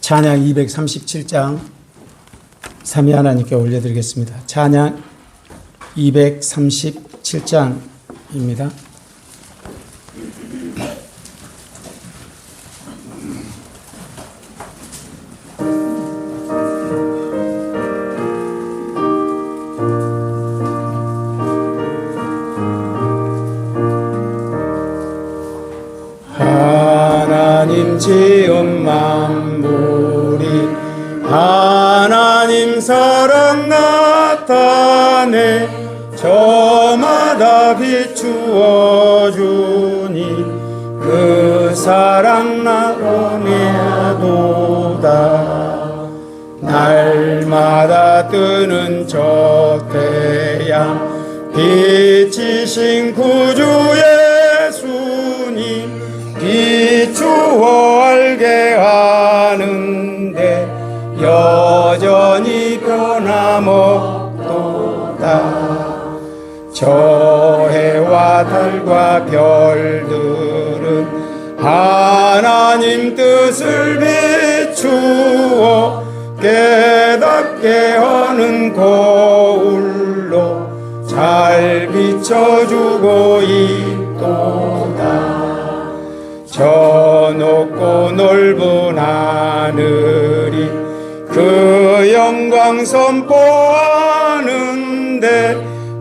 찬양 237장 삼위 하나님께 올려드리겠습니다. 찬양 237장입니다. 하나님 지은 만물이 하나님 사랑 나타내 저마다 비추어 주니 그 사랑 나오네도다. 날마다 뜨는 저 태양 빛이신 구주 예수님 비추어 알게 하는데 여전히 변함없도다. 저 해와 달과 별들은 하나님 뜻을 비추어 깨닫게 하는 거울로 잘 비춰주고 있도다. 저 높고 넓은 하늘이 그 영광 선포하는데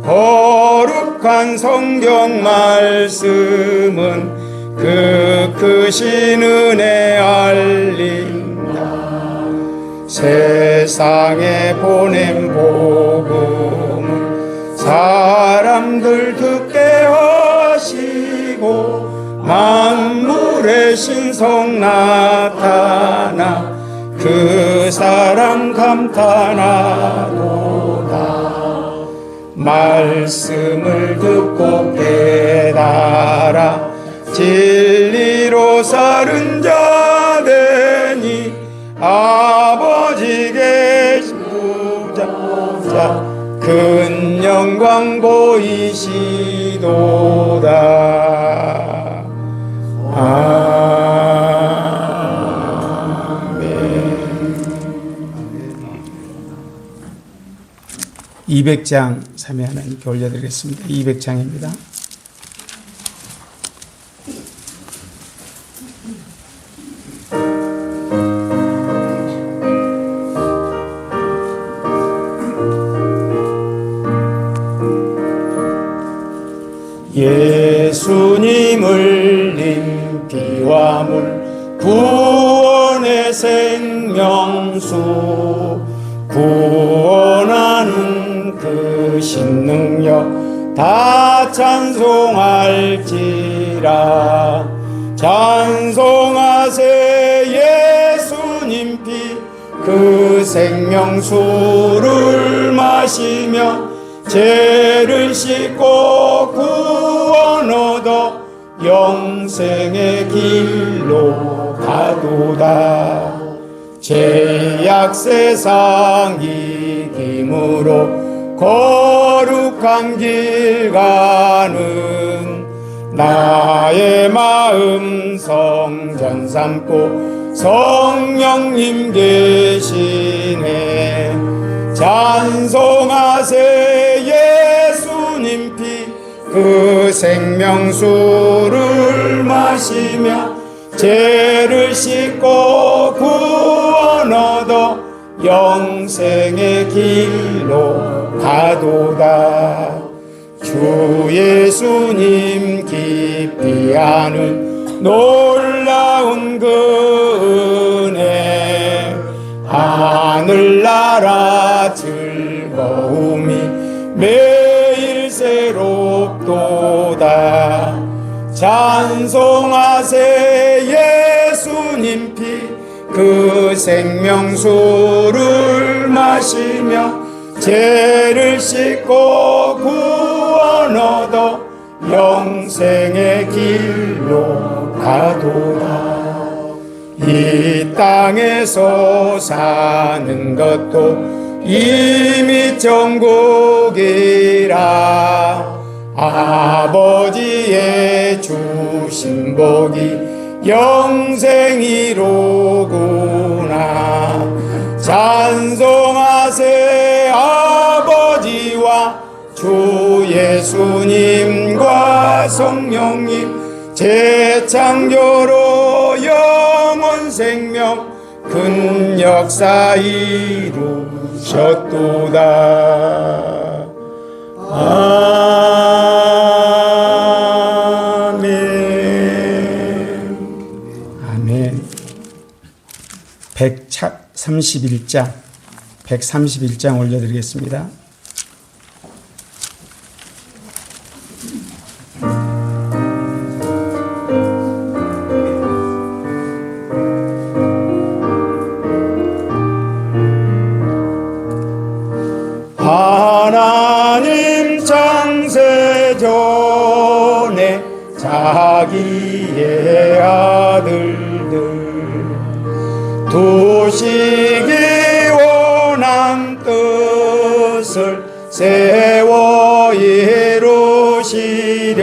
거룩한 성경 말씀은 그 크신 은혜 알린다. 세상에 보낸 복음을 사람들 듣게 하시고 만물의 신성 나타나 그 사랑 감탄하도다. 말씀을 듣고 깨달아 진리로 사는 자 되니 아버지 계신 부자 큰 영광 보이시도다. 아멘. 200장 삼위 하나님께 올려드리겠습니다. 200장입니다. 예수님을 님 피와 물 구원의 생명수 구원하는 그 신능력 다 찬송할지라. 찬송하세 예수님 피 그 생명수를 마시며 죄를 씻고 구원 얻어 영생의 길로 가도다. 죄악 세상 이김으로 거룩한 길 가는 나의 마음 성전 삼고 성령님 계시네. 찬송하세 예수님 피 그 생명수를 마시며 죄를 씻고 구원 얻어 영생의 길로 가도다. 주 예수님 깊이 아는 놀라운 그 은혜 하늘나라 즐거움이 매일 새롭도다. 찬송하세 예수님 피 그 생명수를 마시며 죄를 씻고 구원 얻어 영생의 길로 가도다. 이 땅에서 사는 것도 이미 천국이라. 아버지의 주신 복이 영생이로구나. 성령님 재창조로 영원 생명 큰 역사 이루셨도다. 아멘. 아멘. 131장 올려드리겠습니다. 하나님 창세전에 자기의 아들들 두시기 원한 뜻을 세워 이루시려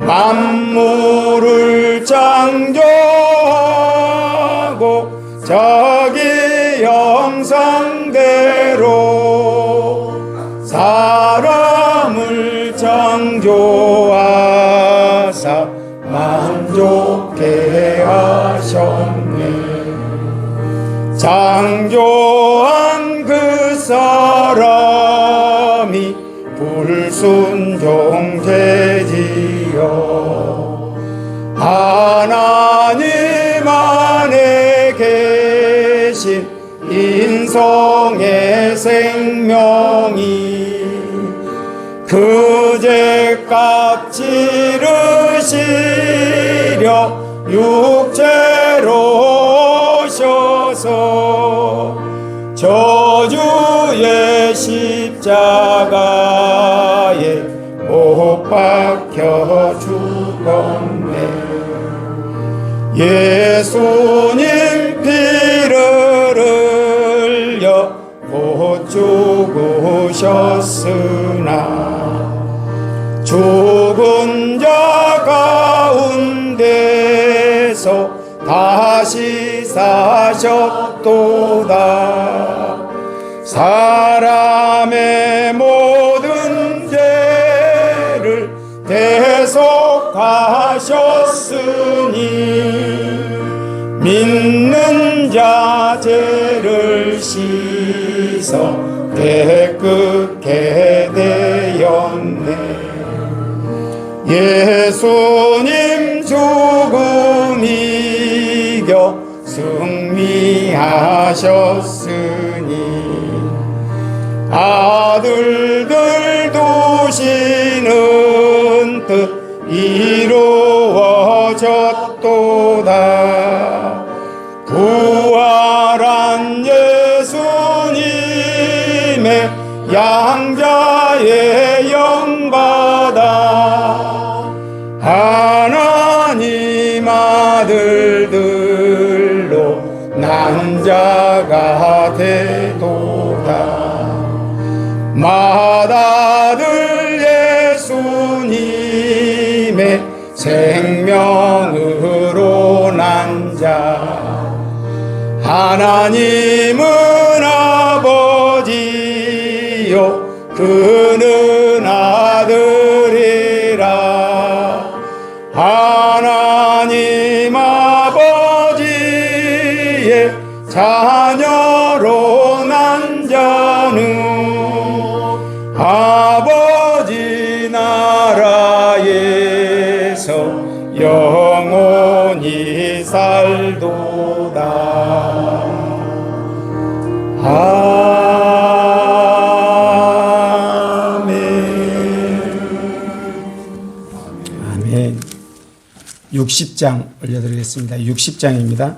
만물을 창조하고 자기 형상대로 사람을 창조하사 만족해 하셨네. 창조한 그 사람이 불순종되지요. 하나님 안에 계신 인성의 생명이 그 죄값 치르시려 육체로 오셔서 저주의 십자가에 못 박혀 죽었네. 예수님 피를 흘려 못 죽으셨으나 죽은 자 가운데서 다시 사셨도다. 사람의 모든 죄를 대속하셨으니 믿는 자 죄를 씻어 깨끗게 되었네. 예수님 죽음 이겨 승리하셨으니 아들들 두시는 뜻 이루어졌도다. 부활한 예수님의 양자의 영받아 하나님 아들들로 난 자가 되도다. 맏아들 예수님의 생명으로 난 자 하나님은 아버지요 그는 아들이라. 하나님 아버지의 자녀로 난 자는 아버지 나라에서 영원히 살도다. 아멘. 60장 올려드리겠습니다. 60장입니다.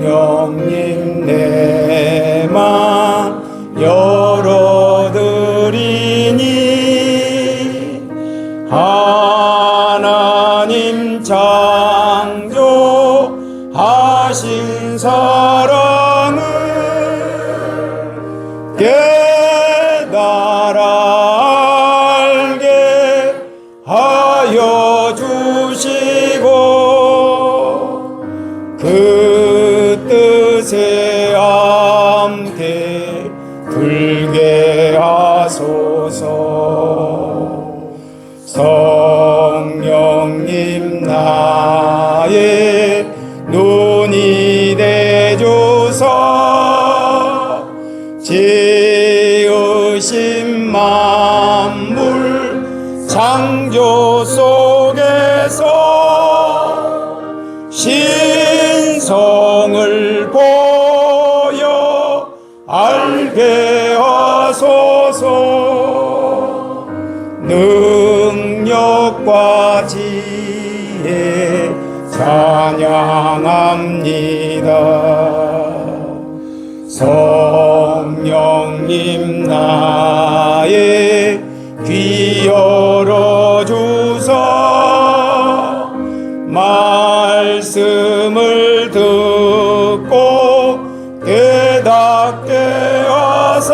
성령님 내 맘 열어드리니 하나님 창조하신 사랑을 깨달아 그 뜻에 함께 불게 하소서. 성령님 나의 눈이 되주사 지으신 만물 창조 속에서 신성을 보여 알게 하소서. 능력과 지혜 찬양합니다. 성령님 나의 귀 열어주사 말씀을 듣고 깨닫게 하사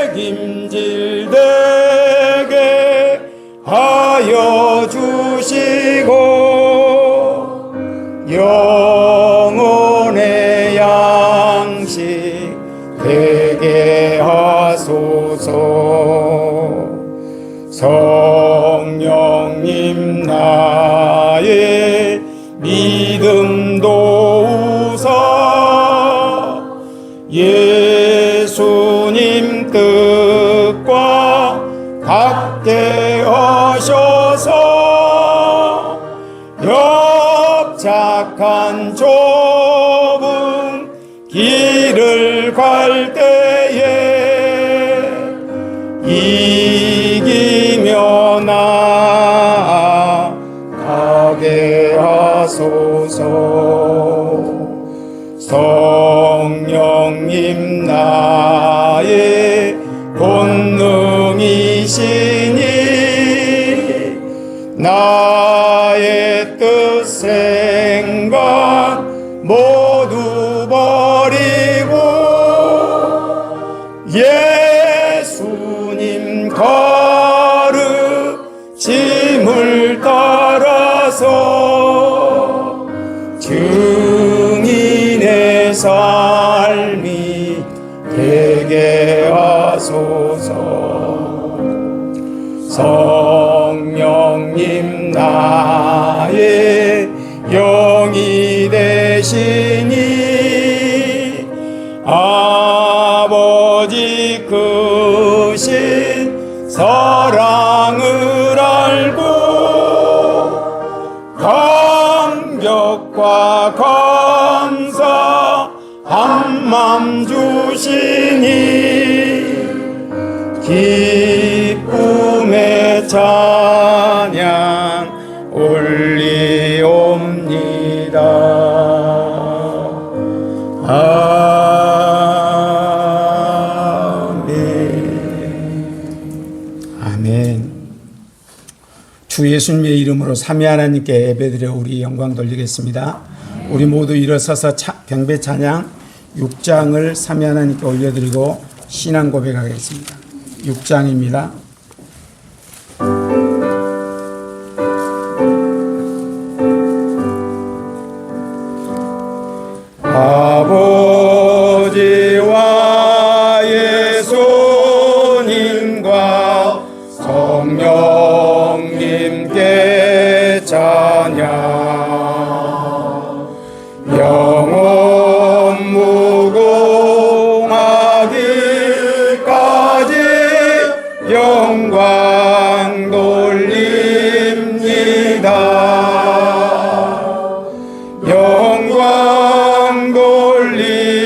책임질 되게 하여 주시고 영혼의 양식 되게 하소서. 성령님 나의 믿음 도우사 예수님 뜻과 같게 하셔서 협착한 좁은 길을 갈 때에 이기며 나아가게 하소서. 성령님 나의 본능이시니 나의 뜻 생각 모두 버리고 예수님 가르침을 따라서 증인의 삶이 되게 하소서. 성령님 나의 영이 되시니 아버지 크신 사랑을 알고 감격과 감사 한맘 주시니 기쁨의 찬양 올리옵니다. 아멘. 아멘. 주 예수님의 이름으로 삼위 하나님께 예배드려 우리 영광 돌리겠습니다. 우리 모두 일어서서 경배 찬양 6장을 삼위 하나님께 올려드리고 신앙 고백하겠습니다. 6장입니다. 아버지와 예수님과 성령님께 찬양. 영원 무궁하기까지 영광 돌립니다. 영광 돌립니다.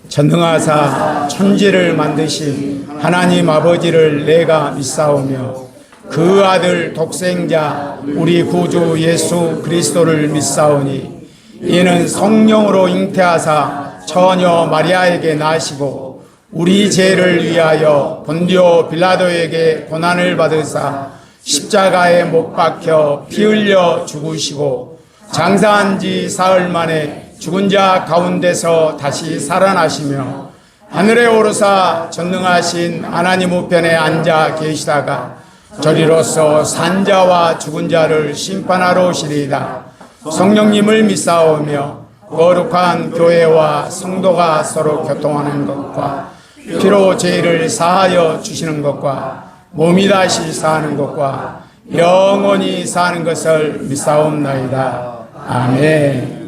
전능하사 천지를 만드신 하나님 아버지를 내가 믿사오며 그 아들 독생자 우리 구주 예수 그리스도를 믿사오니 이는 성령으로 잉태하사 처녀 마리아에게 나시고 우리 죄를 위하여 본디오 빌라도에게 고난을 받으사 십자가에 못 박혀 피 흘려 죽으시고 장사한 지 사흘 만에 죽은 자 가운데서 다시 살아나시며 하늘에 오르사 전능하신 하나님 우편에 앉아 계시다가 저리로서 산자와 죽은 자를 심판하러 오시리이다. 성령님을 믿사오며 거룩한 교회와 성도가 서로 교통하는 것과 피로 죄를 사하여 주시는 것과 몸이 다시 사는 것과 영원히 사는 것을 믿사옵나이다. 아멘.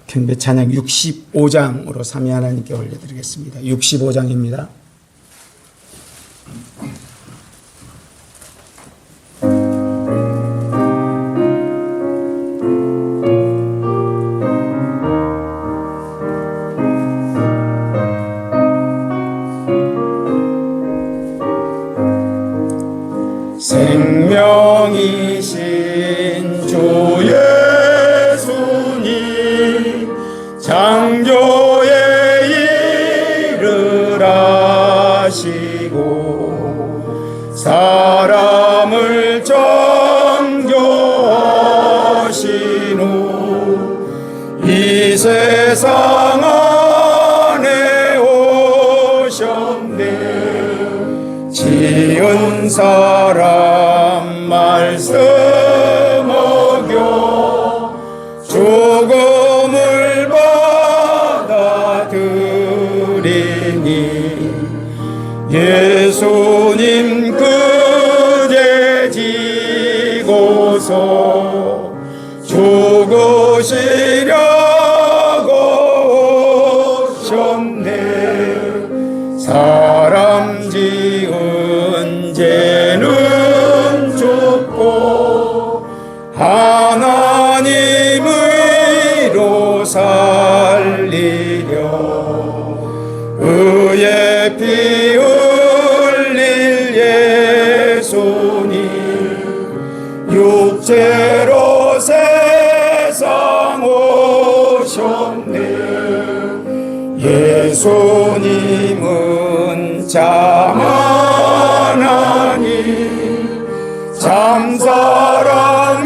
경배 찬양 65장으로 삼위 하나님께 올려드리겠습니다. 65장입니다. 생명이신 주 예수님 창조에 이르라시고 사람을 창조하신 후 이 세상 안에 오셨네. 지은 사람 말씀 어겨 죽음을 받아들이니 예수님 그제 지고서 죽으시려고 오셨네. 사람 지은 죄는 좁고 하나님 의로 살리려 의의 피 흘릴 예수님 육체로 세상 오셨네. 예수님은 참 하나님 참 사랑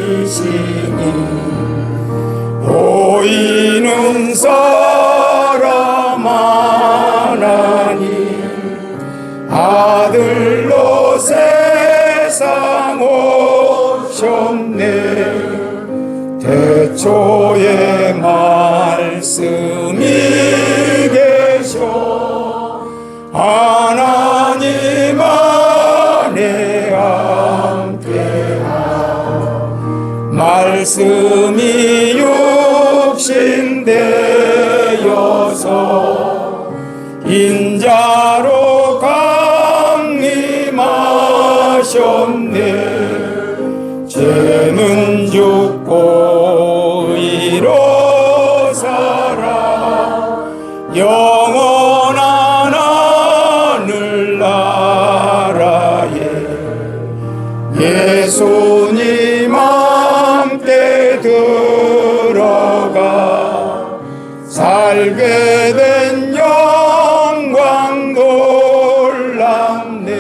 인성이시니 보이는 사람 하나님 아들로 세상 오셨네. 태초에 말씀이 계셔 하나님 안에 함께하 말씀이 육신 되어서 인자로 강림하셨네. 죄는 죽고 의로 살아 영원한 하늘나라에 예수님 함께 들어가 살게 된 영광 놀랍네.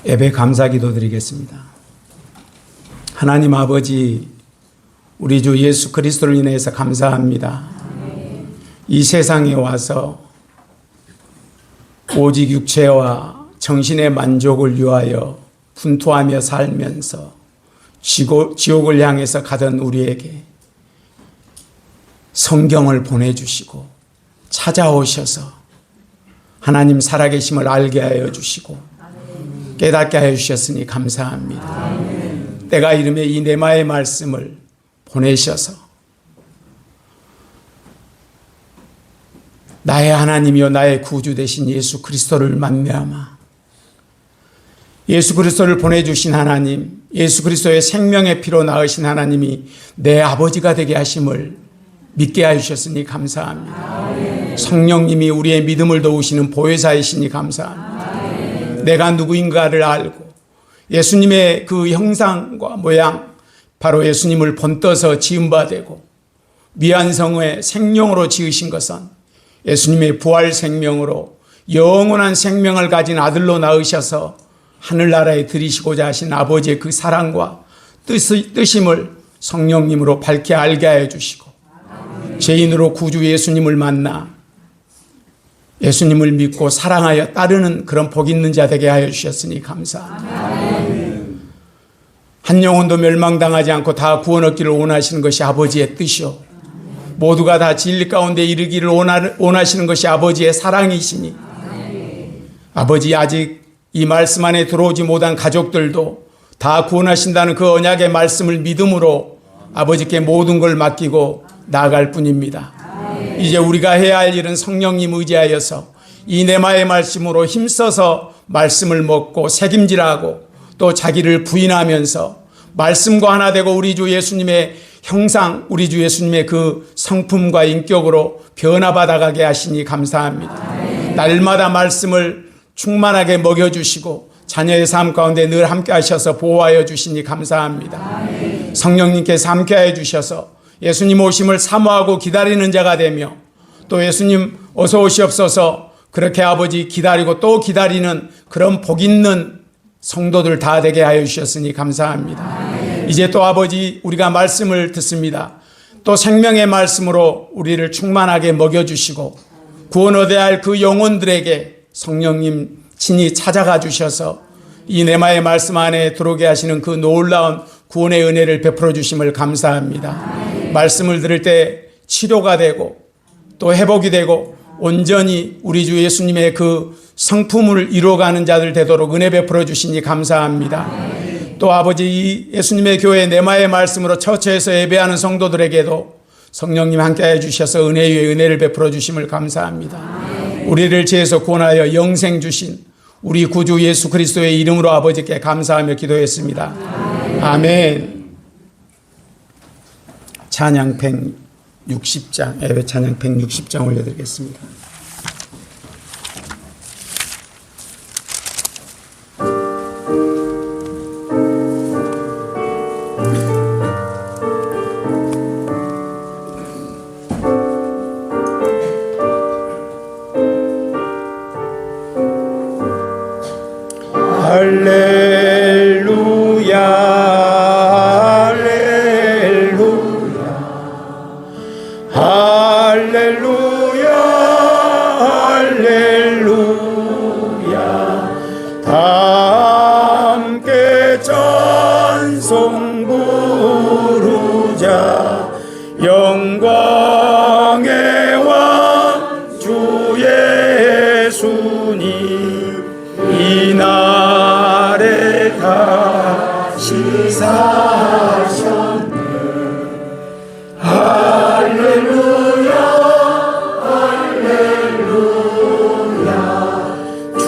예배 감사기도 드리겠습니다. 하나님 아버지, 우리 주 예수 그리스도를 인해서 감사합니다. 이 세상에 와서 오직 육체와 정신의 만족을 위하여 분투하며 살면서 지옥을 향해서 가던 우리에게 성경을 보내주시고 찾아오셔서 하나님 살아계심을 알게 하여 주시고 깨닫게 하여 주셨으니 감사합니다. 때가 이름에 이 네마의 말씀을 보내셔서 나의 하나님이요 나의 구주 되신 예수 그리스도를 만미하마 예수 그리스도를 보내주신 하나님, 예수 그리스도의 생명의 피로 낳으신 하나님이 내 아버지가 되게 하심을 믿게 하셨으니 감사합니다. 성령님이 우리의 믿음을 도우시는 보혜사이시니 감사합니다. 내가 누구인가를 알고 예수님의 그 형상과 모양, 바로 예수님을 본떠서 지음바 되고 미안성의 생명으로 지으신 것은 예수님의 부활 생명으로 영원한 생명을 가진 아들로 낳으셔서 하늘나라에 들이시고자 하신 아버지의 그 사랑과 뜻임을 성령님으로 밝게 알게 하여 주시고 죄인으로 구주 예수님을 만나 예수님을 믿고 사랑하여 따르는 그런 복 있는 자 되게 하여 주셨으니 감사합니다. 한 영혼도 멸망당하지 않고 다 구원 얻기를 원하시는 것이 아버지의 뜻이요, 모두가 다 진리 가운데 이르기를 원하시는 것이 아버지의 사랑이시니, 아버지, 아직 이 말씀 안에 들어오지 못한 가족들도 다 구원하신다는 그 언약의 말씀을 믿음으로 아버지께 모든 걸 맡기고 나아갈 뿐입니다. 이제 우리가 해야 할 일은 성령님 의지하여서 이 네마의 말씀으로 힘써서 말씀을 먹고 책임지라고, 또 자기를 부인하면서 말씀과 하나 되고 우리 주 예수님의 형상, 우리 주 예수님의 그 성품과 인격으로 변화받아가게 하시니 감사합니다. 날마다 말씀을 충만하게 먹여주시고 자녀의 삶 가운데 늘 함께 하셔서 보호하여 주시니 감사합니다. 성령님께서 함께 해 주셔서 예수님 오심을 사모하고 기다리는 자가 되며, 또 예수님 어서 오시옵소서 그렇게 아버지 기다리고 또 기다리는 그런 복 있는 성도들 다 되게 하여 주셨으니 감사합니다. 이제 또 아버지, 우리가 말씀을 듣습니다. 또 생명의 말씀으로 우리를 충만하게 먹여주시고 구원 얻어야 할 그 영혼들에게 성령님 친히 찾아가 주셔서 이 네마의 말씀 안에 들어오게 하시는 그 놀라운 구원의 은혜를 베풀어 주심을 감사합니다. 말씀을 들을 때 치료가 되고 또 회복이 되고 온전히 우리 주 예수님의 그 성품을 이루어가는 자들 되도록 은혜 베풀어 주시니 감사합니다. 또 아버지, 이 예수님의 교회 네마의 말씀으로 처처에서 예배하는 성도들에게도 성령님 함께해 주셔서 은혜 위에 은혜를 베풀어 주심을 감사합니다. 우리를 죄에서 구원하여 영생 주신 우리 구주 예수 그리스도의 이름으로 아버지께 감사하며 기도했습니다. 아멘. 찬양 160장, 예배 찬양 160장 올려드리겠습니다. 할렐루야, 할렐루야, 할렐루야, 할렐루야. 다 함께 찬송 부르자. 영광의 왕 주 예수님, 이날에 다시 사셨네. 할렐루야, 할렐루야. 주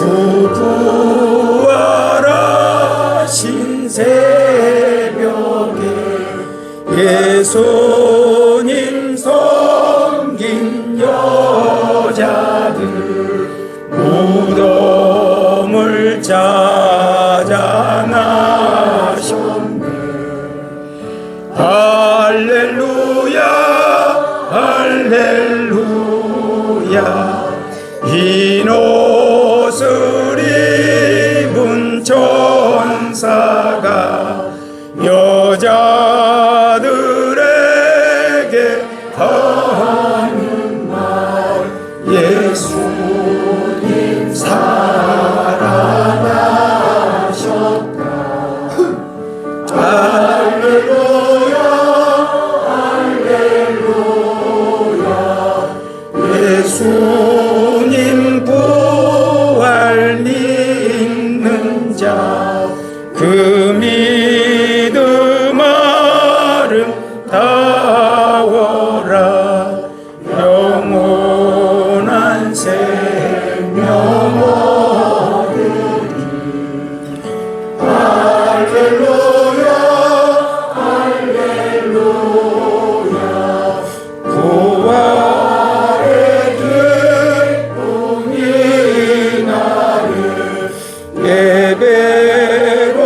부활하신 새벽에 예수님 섬긴 여자들 무덤을 찾아 나셨네. 할렐루야, 할렐루야. 흰 옷을 입은 천사가 여자들에게 하는 말, 예수님 살아나셨다. 할렐루야, 할렐루야. 예수님 부활 믿는 자, 그 믿음 아름다워라. 영원한 생명 얻으리. 할렐루야, 할렐루야. 부활의 기쁨이 나를 예배로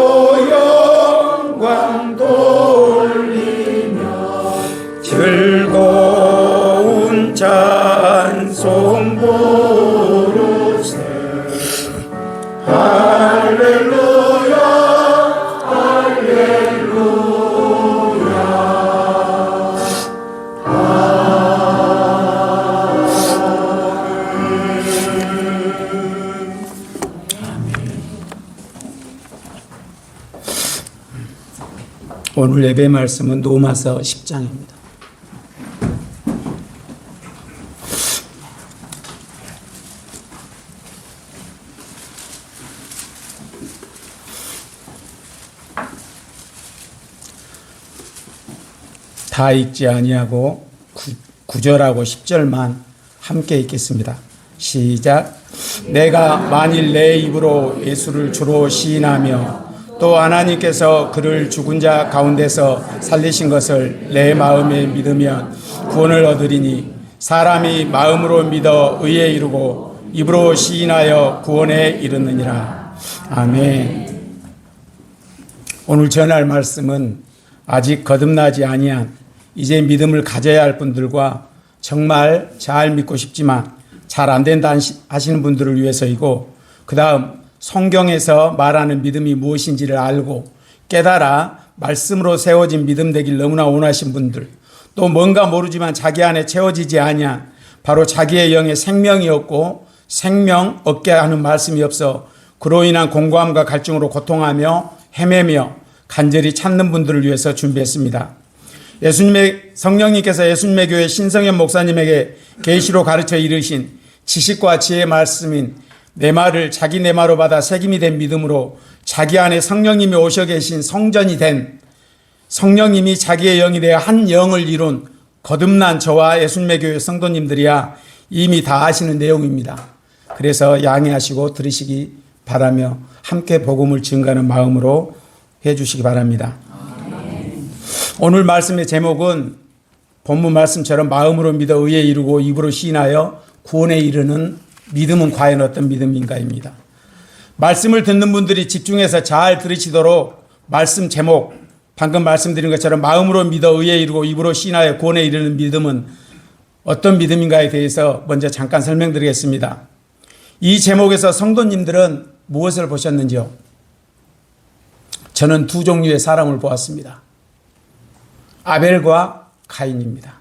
오늘 예배 말씀은 로마서 10장입니다. 다 읽지 아니하고 9절하고 10절만 함께 읽겠습니다. 시작. 내가 만일 내 입으로 예수를 주로 시인하며 또 하나님께서 그를 죽은 자 가운데서 살리신 것을 내 마음에 믿으면 구원을 얻으리니 사람이 마음으로 믿어 의에 이르고 입으로 시인하여 구원에 이르느니라. 아멘. 오늘 전할 말씀은 아직 거듭나지 아니한 이제 믿음을 가져야 할 분들과 정말 잘 믿고 싶지만 잘 안 된다 하시는 분들을 위해서이고, 그 다음 성경에서 말하는 믿음이 무엇인지를 알고 깨달아 말씀으로 세워진 믿음 되길 너무나 원하신 분들, 또 뭔가 모르지만 자기 안에 채워지지 아니한 바로 자기의 영에 생명이 없고 생명 얻게 하는 말씀이 없어 그로 인한 공고함과 갈증으로 고통하며 헤매며 간절히 찾는 분들을 위해서 준비했습니다. 성령님께서 예수님의 교회 신성현 목사님에게 계시로 가르쳐 이르신 지식과 지혜의 말씀인 내 말을 자기 내 말로 받아 새김이 된 믿음으로 자기 안에 성령님이 오셔 계신 성전이 된, 성령님이 자기의 영이 되어 한 영을 이룬 거듭난 저와 예수님의 교회 성도님들이야 이미 다 아시는 내용입니다. 그래서 양해하시고 들으시기 바라며 함께 복음을 증거하는 마음으로 해주시기 바랍니다. 오늘 말씀의 제목은 본문 말씀처럼 마음으로 믿어 의에 이르고 입으로 시인하여 구원에 이르는 믿음은 과연 어떤 믿음인가입니다. 말씀을 듣는 분들이 집중해서 잘 들으시도록 말씀 제목, 방금 말씀드린 것처럼 마음으로 믿어 의에 이르고 입으로 시인하여 구원에 이르는 믿음은 어떤 믿음인가에 대해서 먼저 잠깐 설명드리겠습니다. 이 제목에서 성도님들은 무엇을 보셨는지요? 저는 두 종류의 사람을 보았습니다. 아벨과 가인입니다.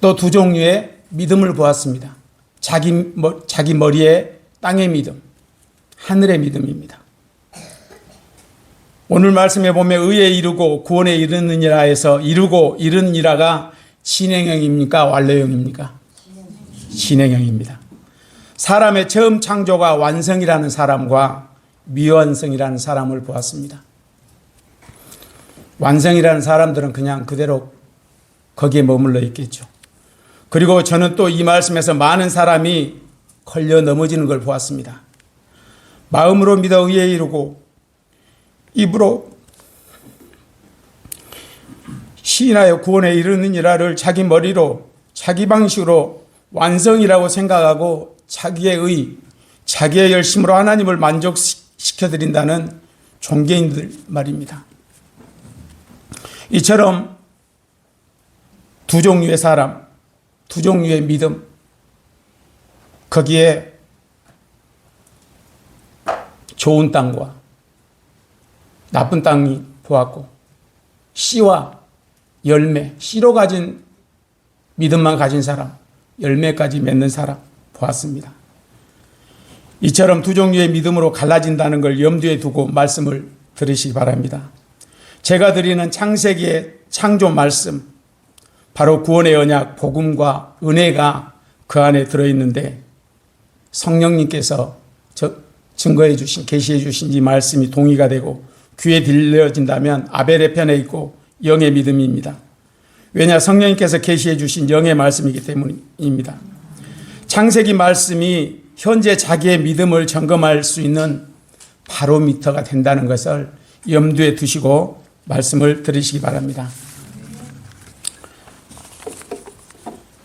또 두 종류의 믿음을 보았습니다. 자기 머리에 땅의 믿음, 하늘의 믿음입니다. 오늘 말씀에 보면 의에 이르고 구원에 이르느니라 해서 이르고 이르느니라가 진행형입니까? 완료형입니까? 진행형입니다. 사람의 처음 창조가 완성이라는 사람과 미완성이라는 사람을 보았습니다. 완성이라는 사람들은 그냥 그대로 거기에 머물러 있겠죠. 그리고 저는 또 이 말씀에서 많은 사람이 걸려 넘어지는 걸 보았습니다. 마음으로 믿어 의에 이르고 입으로 시인하여 구원에 이르느니라를 자기 머리로 자기 방식으로 완성이라고 생각하고 자기의 의, 자기의 열심으로 하나님을 만족시켜드린다는 종교인들 말입니다. 이처럼 두 종류의 사람, 두 종류의 믿음, 거기에 좋은 땅과 나쁜 땅이 보았고, 씨와 열매, 씨로 가진 믿음만 가진 사람, 열매까지 맺는 사람 보았습니다. 이처럼 두 종류의 믿음으로 갈라진다는 걸 염두에 두고 말씀을 들으시기 바랍니다. 제가 드리는 창세기의 창조 말씀, 바로 구원의 언약, 복음과 은혜가 그 안에 들어있는데, 성령님께서 증거해 주신, 계시해 주신 이 말씀이 동의가 되고 귀에 들려진다면 아벨의 편에 있고 영의 믿음입니다. 왜냐, 성령님께서 계시해 주신 영의 말씀이기 때문입니다. 창세기 말씀이 현재 자기의 믿음을 점검할 수 있는 바로미터가 된다는 것을 염두에 두시고 말씀을 들으시기 바랍니다.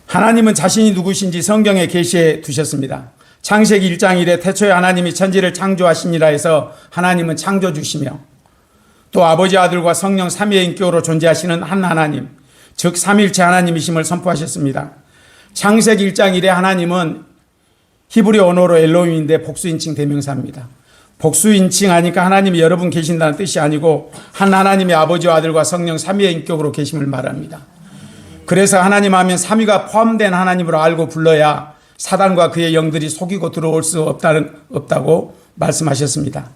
하나님은 자신이 누구신지 성경에 계시해 두셨습니다. 창세기 1장 1에 태초에 하나님이 천지를 창조하시니라 해서 하나님은 창조주시며, 또 아버지, 아들과 성령 삼위의 인격으로 존재하시는 한 하나님, 즉 삼위일체 하나님이심을 선포하셨습니다. 창세기 1장 1에 하나님은 히브리 언어로 엘로힘인데 복수인칭 대명사입니다. 복수인칭 하니까 하나님이 여러 분 계신다는 뜻이 아니고 한 하나님의 아버지와 아들과 성령 삼위의 인격으로 계심을 말합니다. 그래서 하나님 하면 삼위가 포함된 하나님으로 알고 불러야 사단과 그의 영들이 속이고 들어올 수 없다고 말씀하셨습니다.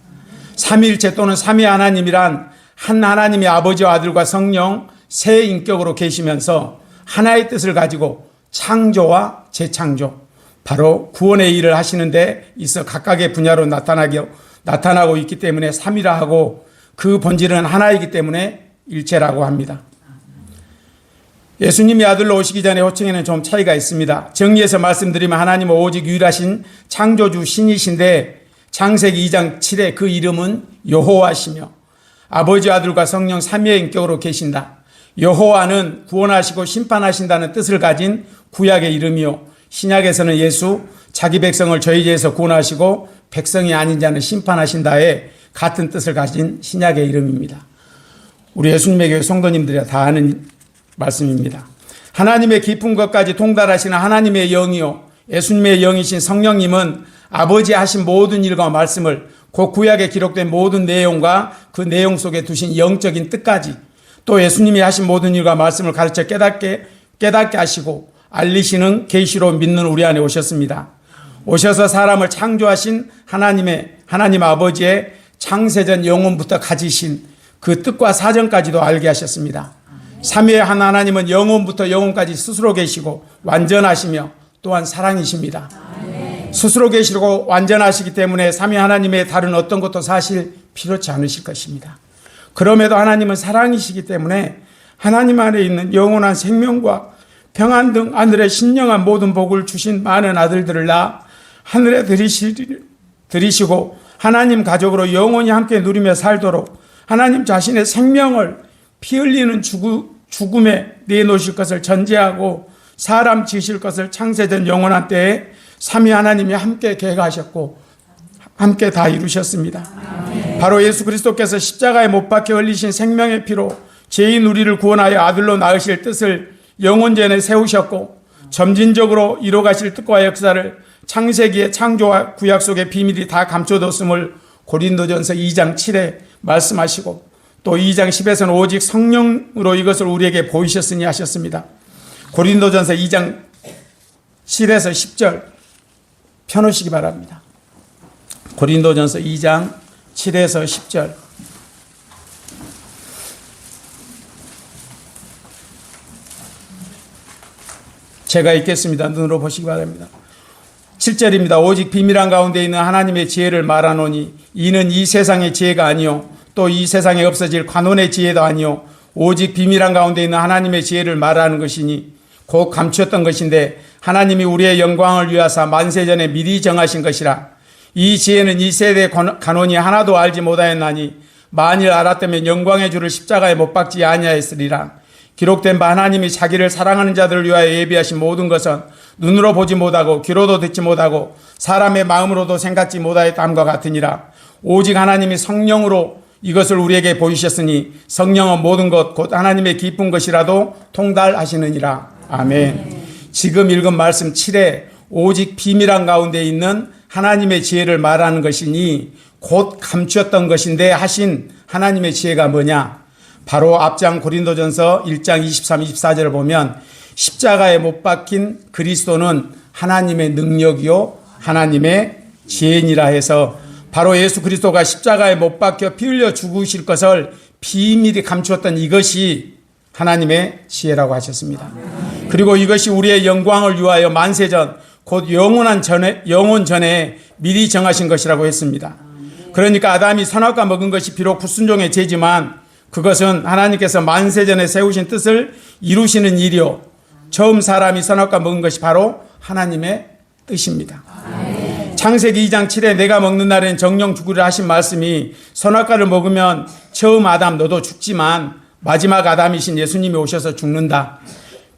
삼위일체 또는 삼위 하나님이란 한 하나님의 아버지와 아들과 성령 세 인격으로 계시면서 하나의 뜻을 가지고 창조와 재창조, 바로 구원의 일을 하시는 데 있어 각각의 분야로 나타나고 있기 때문에 삼위라 하고, 그 본질은 하나이기 때문에 일체라고 합니다. 예수님이 아들로 오시기 전에 호칭에는 좀 차이가 있습니다. 정리해서 말씀드리면 하나님은 오직 유일하신 창조주 신이신데 창세기 2장 7에 그 이름은 여호와시며 아버지, 아들과 성령 삼위의 인격으로 계신다. 여호와는 구원하시고 심판하신다는 뜻을 가진 구약의 이름이요, 신약에서는 예수, 자기 백성을 저희 죄에서 구원하시고 백성이 아닌 자는 심판하신다에 같은 뜻을 가진 신약의 이름입니다. 우리 예수님의 교회 성도님들이 다 아는 말씀입니다. 하나님의 깊은 것까지 통달하시는 하나님의 영이요, 예수님의 영이신 성령님은 아버지 하신 모든 일과 말씀을 그 구약에 기록된 모든 내용과 그 내용 속에 두신 영적인 뜻까지, 또 예수님이 하신 모든 일과 말씀을 가르쳐 깨닫게 하시고 알리시는 계시로 믿는 우리 안에 오셨습니다. 오셔서 사람을 창조하신 하나님 아버지의 창세전 영원부터 가지신 그 뜻과 사정까지도 알게 하셨습니다. 삼위의 한 하나님은 영원부터 영원까지 스스로 계시고 완전하시며 또한 사랑이십니다. 스스로 계시고 완전하시기 때문에 삼위 하나님의 다른 어떤 것도 사실 필요치 않으실 것입니다. 그럼에도 하나님은 사랑이시기 때문에 하나님 안에 있는 영원한 생명과 평안 등 하늘의 신령한 모든 복을 주신 많은 아들들을 낳아 하늘에 들이시고 하나님 가족으로 영원히 함께 누리며 살도록 하나님 자신의 생명을 피 흘리는 죽음에 내놓으실 것을 전제하고 사람 지으실 것을 창세전 영원한 때에 삼위 하나님이 함께 계획하셨고 함께 다 이루셨습니다. 바로 예수 그리스도께서 십자가에 못 박혀 흘리신 생명의 피로 죄인 우리를 구원하여 아들로 낳으실 뜻을 영원전에 세우셨고 점진적으로 이뤄가실 뜻과 역사를 창세기의 창조와 구약 속의 비밀이 다 감춰뒀음을 고린도전서 2장 7에 말씀하시고 또 2장 10에서는 오직 성령으로 이것을 우리에게 보이셨으니 하셨습니다. 고린도전서 2장 7에서 10절 펴놓으시기 바랍니다. 고린도전서 2장 7에서 10절. 제가 읽겠습니다. 눈으로 보시기 바랍니다. 7절입니다. 오직 비밀한 가운데 있는 하나님의 지혜를 말하노니 이는 이 세상의 지혜가 아니요 또 이 세상에 없어질 관원의 지혜도 아니요 오직 비밀한 가운데 있는 하나님의 지혜를 말하는 것이니 곧 감추었던 것인데 하나님이 우리의 영광을 위하사 만세전에 미리 정하신 것이라. 이 지혜는 이 세대의 간원이 하나도 알지 못하였나니 만일 알았다면 영광의 주를 십자가에 못 박지 아니하였으리라. 기록된 바 하나님이 자기를 사랑하는 자들을 위하여 예비하신 모든 것은 눈으로 보지 못하고 귀로도 듣지 못하고 사람의 마음으로도 생각지 못하였다함과 같으니라. 오직 하나님이 성령으로 이것을 우리에게 보이셨으니 성령은 모든 것 곧 하나님의 기쁜 것이라도 통달하시느니라. 아멘. 지금 읽은 말씀 7에 오직 비밀한 가운데 있는 하나님의 지혜를 말하는 것이니 곧 감추었던 것인데 하신 하나님의 지혜가 뭐냐? 바로 앞장 고린도전서 1장 23, 24절을 보면 십자가에 못 박힌 그리스도는 하나님의 능력이요 하나님의 지혜니라 해서 바로 예수 그리스도가 십자가에 못 박혀 피 흘려 죽으실 것을 비밀히 감추었던 이것이 하나님의 지혜라고 하셨습니다. 그리고 이것이 우리의 영광을 위하여 만세전 곧 영원 전에 미리 정하신 것이라고 했습니다. 그러니까 아담이 선악과 먹은 것이 비록 불순종의 죄지만 그것은 하나님께서 만세전에 세우신 뜻을 이루시는 일이요 처음 사람이 선악과 먹은 것이 바로 하나님의 뜻입니다. 창세기 2장 7에 내가 먹는 날엔 정령 죽으리라 하신 말씀이 선악과를 먹으면 처음 아담 너도 죽지만 마지막 아담이신 예수님이 오셔서 죽는다.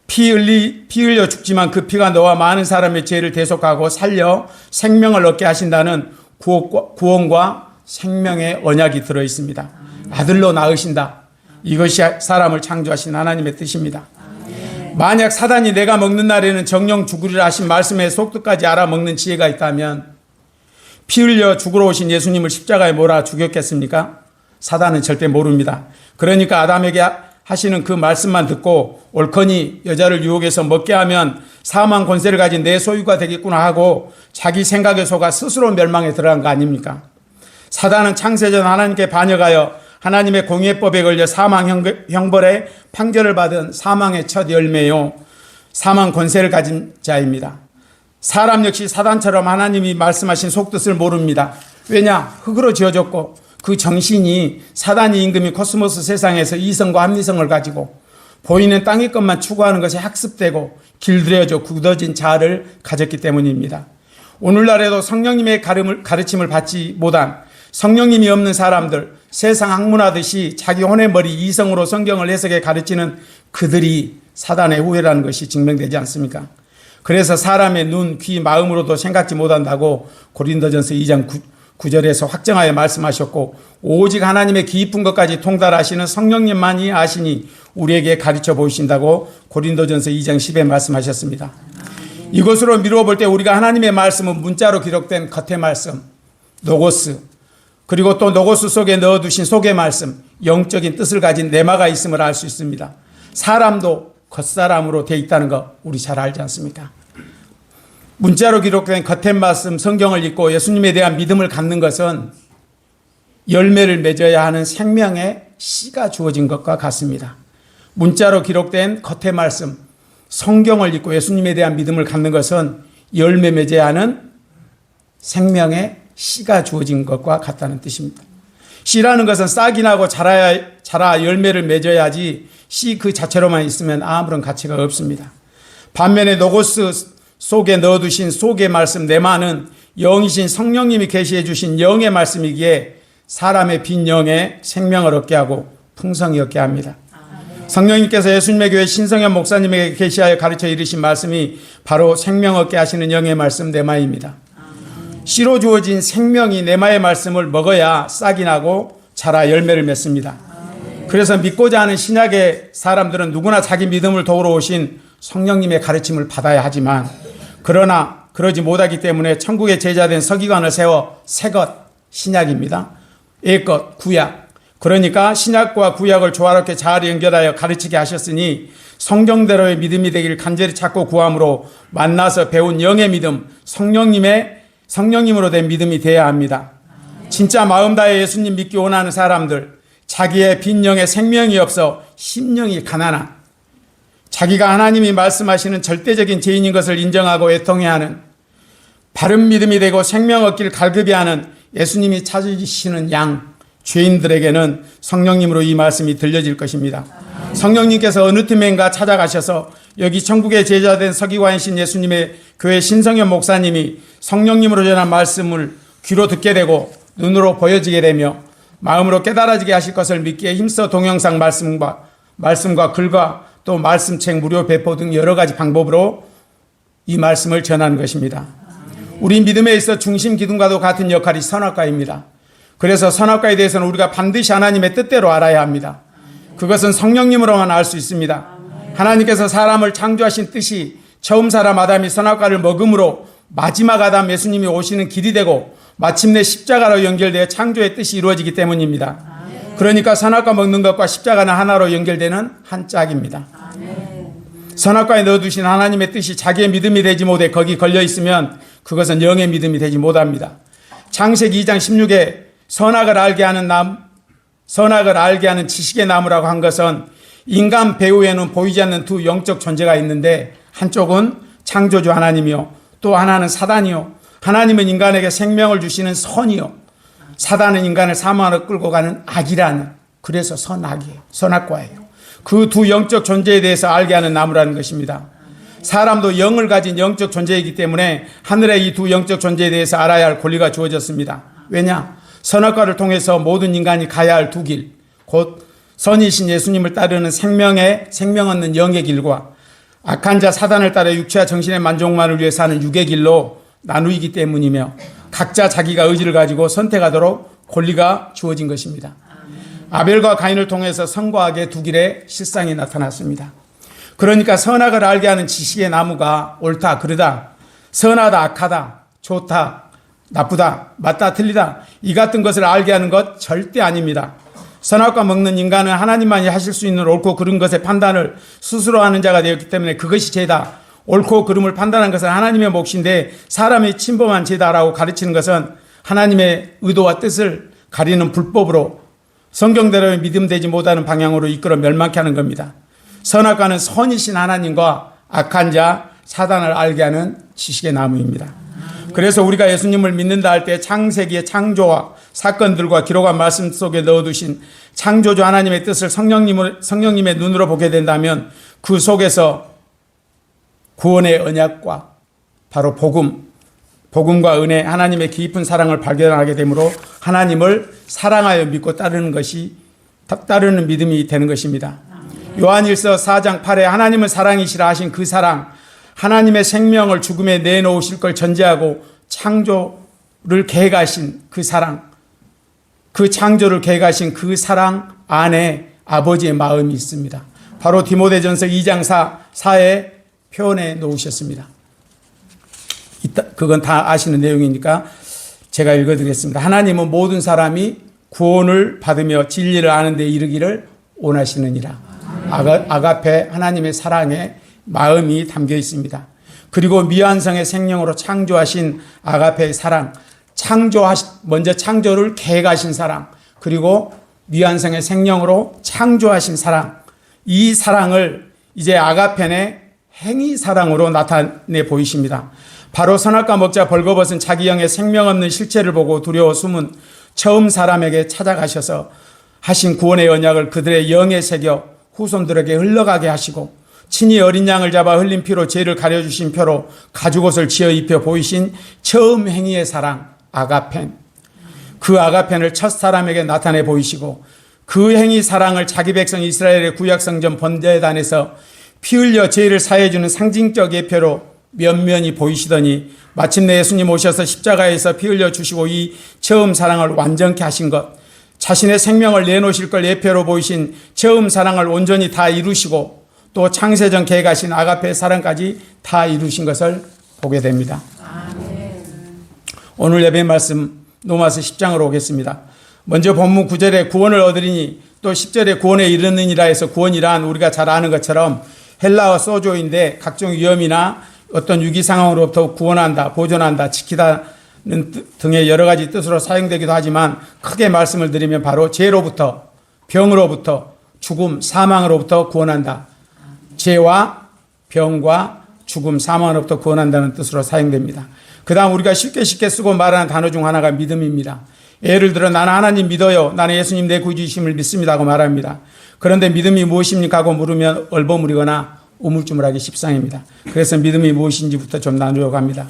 피 흘려 죽지만 그 피가 너와 많은 사람의 죄를 대속하고 살려 생명을 얻게 하신다는 구원과 생명의 언약이 들어있습니다. 아들로 낳으신다. 이것이 사람을 창조하신 하나님의 뜻입니다. 만약 사단이 내가 먹는 날에는 정령 죽으리라 하신 말씀의 속뜻까지 알아먹는 지혜가 있다면 피 흘려 죽으러 오신 예수님을 십자가에 몰아 죽였겠습니까? 사단은 절대 모릅니다. 그러니까 아담에게 하시는 그 말씀만 듣고 옳거니 여자를 유혹해서 먹게 하면 사망 권세를 가진 내 소유가 되겠구나 하고 자기 생각에 속아 스스로 멸망에 들어간 거 아닙니까? 사단은 창세전 하나님께 반역하여 하나님의 공예법에 걸려 사망 형벌의 판결을 받은 사망의 첫 열매요, 사망 권세를 가진 자입니다. 사람 역시 사단처럼 하나님이 말씀하신 속뜻을 모릅니다. 왜냐? 흙으로 지어졌고 그 정신이 사단이 임금이 코스모스 세상에서 이성과 합리성을 가지고 보이는 땅의 것만 추구하는 것에 학습되고 길들여져 굳어진 자아를 가졌기 때문입니다. 오늘날에도 성령님의 가르침을 받지 못한 성령님이 없는 사람들, 세상 학문하듯이 자기 혼의 머리 이성으로 성경을 해석해 가르치는 그들이 사단의 후예라는 것이 증명되지 않습니까? 그래서 사람의 눈, 귀, 마음으로도 생각지 못한다고 고린도전서 2장 9절에서 확정하여 말씀하셨고, 오직 하나님의 깊은 것까지 통달하시는 성령님만이 아시니 우리에게 가르쳐 보이신다고 고린도전서 2장 10에 말씀하셨습니다. 이것으로 미루어 볼 때 우리가 하나님의 말씀은 문자로 기록된 겉의 말씀, 노고스, 그리고 또 노고스 속에 넣어두신 속의 말씀, 영적인 뜻을 가진 네마가 있음을 알 수 있습니다. 사람도 겉사람으로 되어 있다는 거 우리 잘 알지 않습니까? 문자로 기록된 겉의 말씀 성경을 읽고 예수님에 대한 믿음을 갖는 것은 열매를 맺어야 하는 생명의 씨가 주어진 것과 같습니다. 문자로 기록된 겉의 말씀 성경을 읽고 예수님에 대한 믿음을 갖는 것은 열매 맺어야 하는 생명의 씨가 주어진 것과 같다는 뜻입니다. 씨라는 것은 싹이 나고 자라 열매를 맺어야지 씨 그 자체로만 있으면 아무런 가치가 없습니다. 반면에 노고스 속에 넣어두신 속의 말씀 네마는 영이신 성령님이 계시해 주신 영의 말씀이기에 사람의 빈 영에 생명을 얻게 하고 풍성히 얻게 합니다. 성령님께서 예수님의 교회 신성현 목사님에게 계시하여 가르쳐 이르신 말씀이 바로 생명 얻게 하시는 영의 말씀 네마입니다. 씨로 주어진 생명이 네마의 말씀을 먹어야 싹이 나고 자라 열매를 맺습니다. 그래서 믿고자 하는 신약의 사람들은 누구나 자기 믿음을 도우러 오신 성령님의 가르침을 받아야 하지만, 그러나 그러지 못하기 때문에 천국의 제자된 서기관을 세워 새것, 신약입니다. 옛것, 구약. 그러니까 신약과 구약을 조화롭게 잘 연결하여 가르치게 하셨으니 성경대로의 믿음이 되길 간절히 찾고 구함으로 만나서 배운 영의 믿음, 성령님으로 된 믿음이 되어야 합니다. 진짜 마음 다해 예수님 믿기 원하는 사람들, 자기의 빈 영에 생명이 없어 심령이 가난한, 자기가 하나님이 말씀하시는 절대적인 죄인인 것을 인정하고 애통해야 하는, 바른 믿음이 되고 생명 얻기를 갈급히 하는 예수님이 찾으시는 양, 죄인들에게는 성령님으로 이 말씀이 들려질 것입니다. 성령님께서 어느 틈엔가 찾아가셔서 여기 천국의 제자된 서기관이신 예수님의 교회 신성현 목사님이 성령님으로 전한 말씀을 귀로 듣게 되고 눈으로 보여지게 되며 마음으로 깨달아지게 하실 것을 믿기에 힘써 동영상 말씀과 글과 또 말씀책 무료 배포 등 여러 가지 방법으로 이 말씀을 전하는 것입니다. 우리 믿음에 있어 중심 기둥과도 같은 역할이 선악과입니다. 그래서 선악과에 대해서는 우리가 반드시 하나님의 뜻대로 알아야 합니다. 그것은 성령님으로만 알 수 있습니다. 하나님께서 사람을 창조하신 뜻이 처음 사람 아담이 선악과를 먹음으로 마지막 아담 예수님이 오시는 길이 되고 마침내 십자가로 연결되어 창조의 뜻이 이루어지기 때문입니다. 그러니까 선악과 먹는 것과 십자가는 하나로 연결되는 한 짝입니다. 선악과에 넣어두신 하나님의 뜻이 자기의 믿음이 되지 못해 거기 걸려 있으면 그것은 영의 믿음이 되지 못합니다. 창세기 2장 16에 선악을 알게 하는 지식의 나무라고 한 것은 인간 배후에는 보이지 않는 두 영적 존재가 있는데, 한쪽은 창조주 하나님이요, 또 하나는 사단이요. 하나님은 인간에게 생명을 주시는 선이요, 사단은 인간을 사망으로 끌고 가는 악이라는, 그래서 선악과예요. 그 두 영적 존재에 대해서 알게 하는 나무라는 것입니다. 사람도 영을 가진 영적 존재이기 때문에 하늘의 이 두 영적 존재에 대해서 알아야 할 권리가 주어졌습니다. 왜냐? 선악과를 통해서 모든 인간이 가야 할 두 길, 곧 선이신 예수님을 따르는 생명 얻는 영의 길과 악한 자 사단을 따라 육체와 정신의 만족만을 위해 사는 육의 길로 나누이기 때문이며, 각자 자기가 의지를 가지고 선택하도록 권리가 주어진 것입니다. 아벨과 가인을 통해서 선과 악의 두 길의 실상이 나타났습니다. 그러니까 선악을 알게 하는 지식의 나무가 옳다, 그르다, 선하다, 악하다, 좋다, 나쁘다, 맞다, 틀리다, 이 같은 것을 알게 하는 것 절대 아닙니다. 선악과 먹는 인간은 하나님만이 하실 수 있는 옳고 그른 것의 판단을 스스로 하는 자가 되었기 때문에 그것이 죄다. 옳고 그름을 판단하는 것은 하나님의 몫인데, 사람이 침범한 죄다라고 가르치는 것은 하나님의 의도와 뜻을 가리는 불법으로 성경대로 믿음되지 못하는 방향으로 이끌어 멸망케 하는 겁니다. 선악과는 선이신 하나님과 악한 자 사단을 알게 하는 지식의 나무입니다. 그래서 우리가 예수님을 믿는다 할 때 창세기의 창조와 사건들과 기록한 말씀 속에 넣어두신 창조주 하나님의 뜻을 성령님의 눈으로 보게 된다면 그 속에서 구원의 언약과 바로 복음과 은혜, 하나님의 깊은 사랑을 발견하게 되므로 하나님을 사랑하여 믿고 따르는 믿음이 되는 것입니다. 요한일서 4장 8에 하나님은 사랑이시라 하신 그 사랑, 하나님의 생명을 죽음에 내놓으실 걸 전제하고 창조를 계획하신 그 사랑, 그 창조를 계획하신 그 사랑 안에 아버지의 마음이 있습니다. 바로 디모데전서 2장 4에 표현해 놓으셨습니다. 그건 다 아시는 내용이니까 제가 읽어드리겠습니다. 하나님은 모든 사람이 구원을 받으며 진리를 아는 데 이르기를 원하시느니라. 아가페 하나님의 사랑에 마음이 담겨 있습니다. 그리고 미완성의 생명으로 창조하신 아가페의 사랑, 먼저 창조를 계획하신 사랑, 그리고 미완성의 생명으로 창조하신 사랑, 이 사랑을 이제 아가페의 행위 사랑으로 나타내 보이십니다. 바로 선악과 먹자 벌거벗은 자기 영의 생명 없는 실체를 보고 두려워 숨은 처음 사람에게 찾아가셔서 하신 구원의 언약을 그들의 영에 새겨 후손들에게 흘러가게 하시고 친히 어린 양을 잡아 흘린 피로 죄를 가려주신 표로 가죽옷을 지어 입혀 보이신 처음 행위의 사랑 아가펜, 그 아가펜을 첫 사람에게 나타내 보이시고 그 행위 사랑을 자기 백성 이스라엘의 구약성전 번제단에서 피 흘려 죄를 사해주는 상징적 예표로 면면이 보이시더니 마침내 예수님 오셔서 십자가에서 피 흘려 주시고 이 처음 사랑을 완전케 하신 것, 자신의 생명을 내놓으실 걸 예표로 보이신 처음 사랑을 온전히 다 이루시고 또 창세전 계획하신 아가페의 사랑까지 다 이루신 것을 보게 됩니다. 오늘 예배 말씀 로마서 10장으로 오겠습니다. 먼저 본문 9절에 구원을 얻으리니 또 10절에 구원에 이르느니라 해서 구원이란 우리가 잘 아는 것처럼 헬라어 소조인데 각종 위험이나 어떤 위기 상황으로부터 구원한다, 보존한다, 지키다는 등의 여러 가지 뜻으로 사용되기도 하지만 크게 말씀을 드리면 바로 죄로부터, 병으로부터, 죽음, 사망으로부터 구원한다. 죄와 병과 죽음, 사망으로부터 구원한다는 뜻으로 사용됩니다. 그 다음 우리가 쉽게 쓰고 말하는 단어 중 하나가 믿음입니다. 예를 들어 나는 하나님 믿어요. 나는 예수님 내 구주이심을 믿습니다 하고 말합니다. 그런데 믿음이 무엇입니까 하고 물으면 얼버무리거나 우물쭈물하기 십상입니다. 그래서 믿음이 무엇인지부터 좀 나누려고 합니다.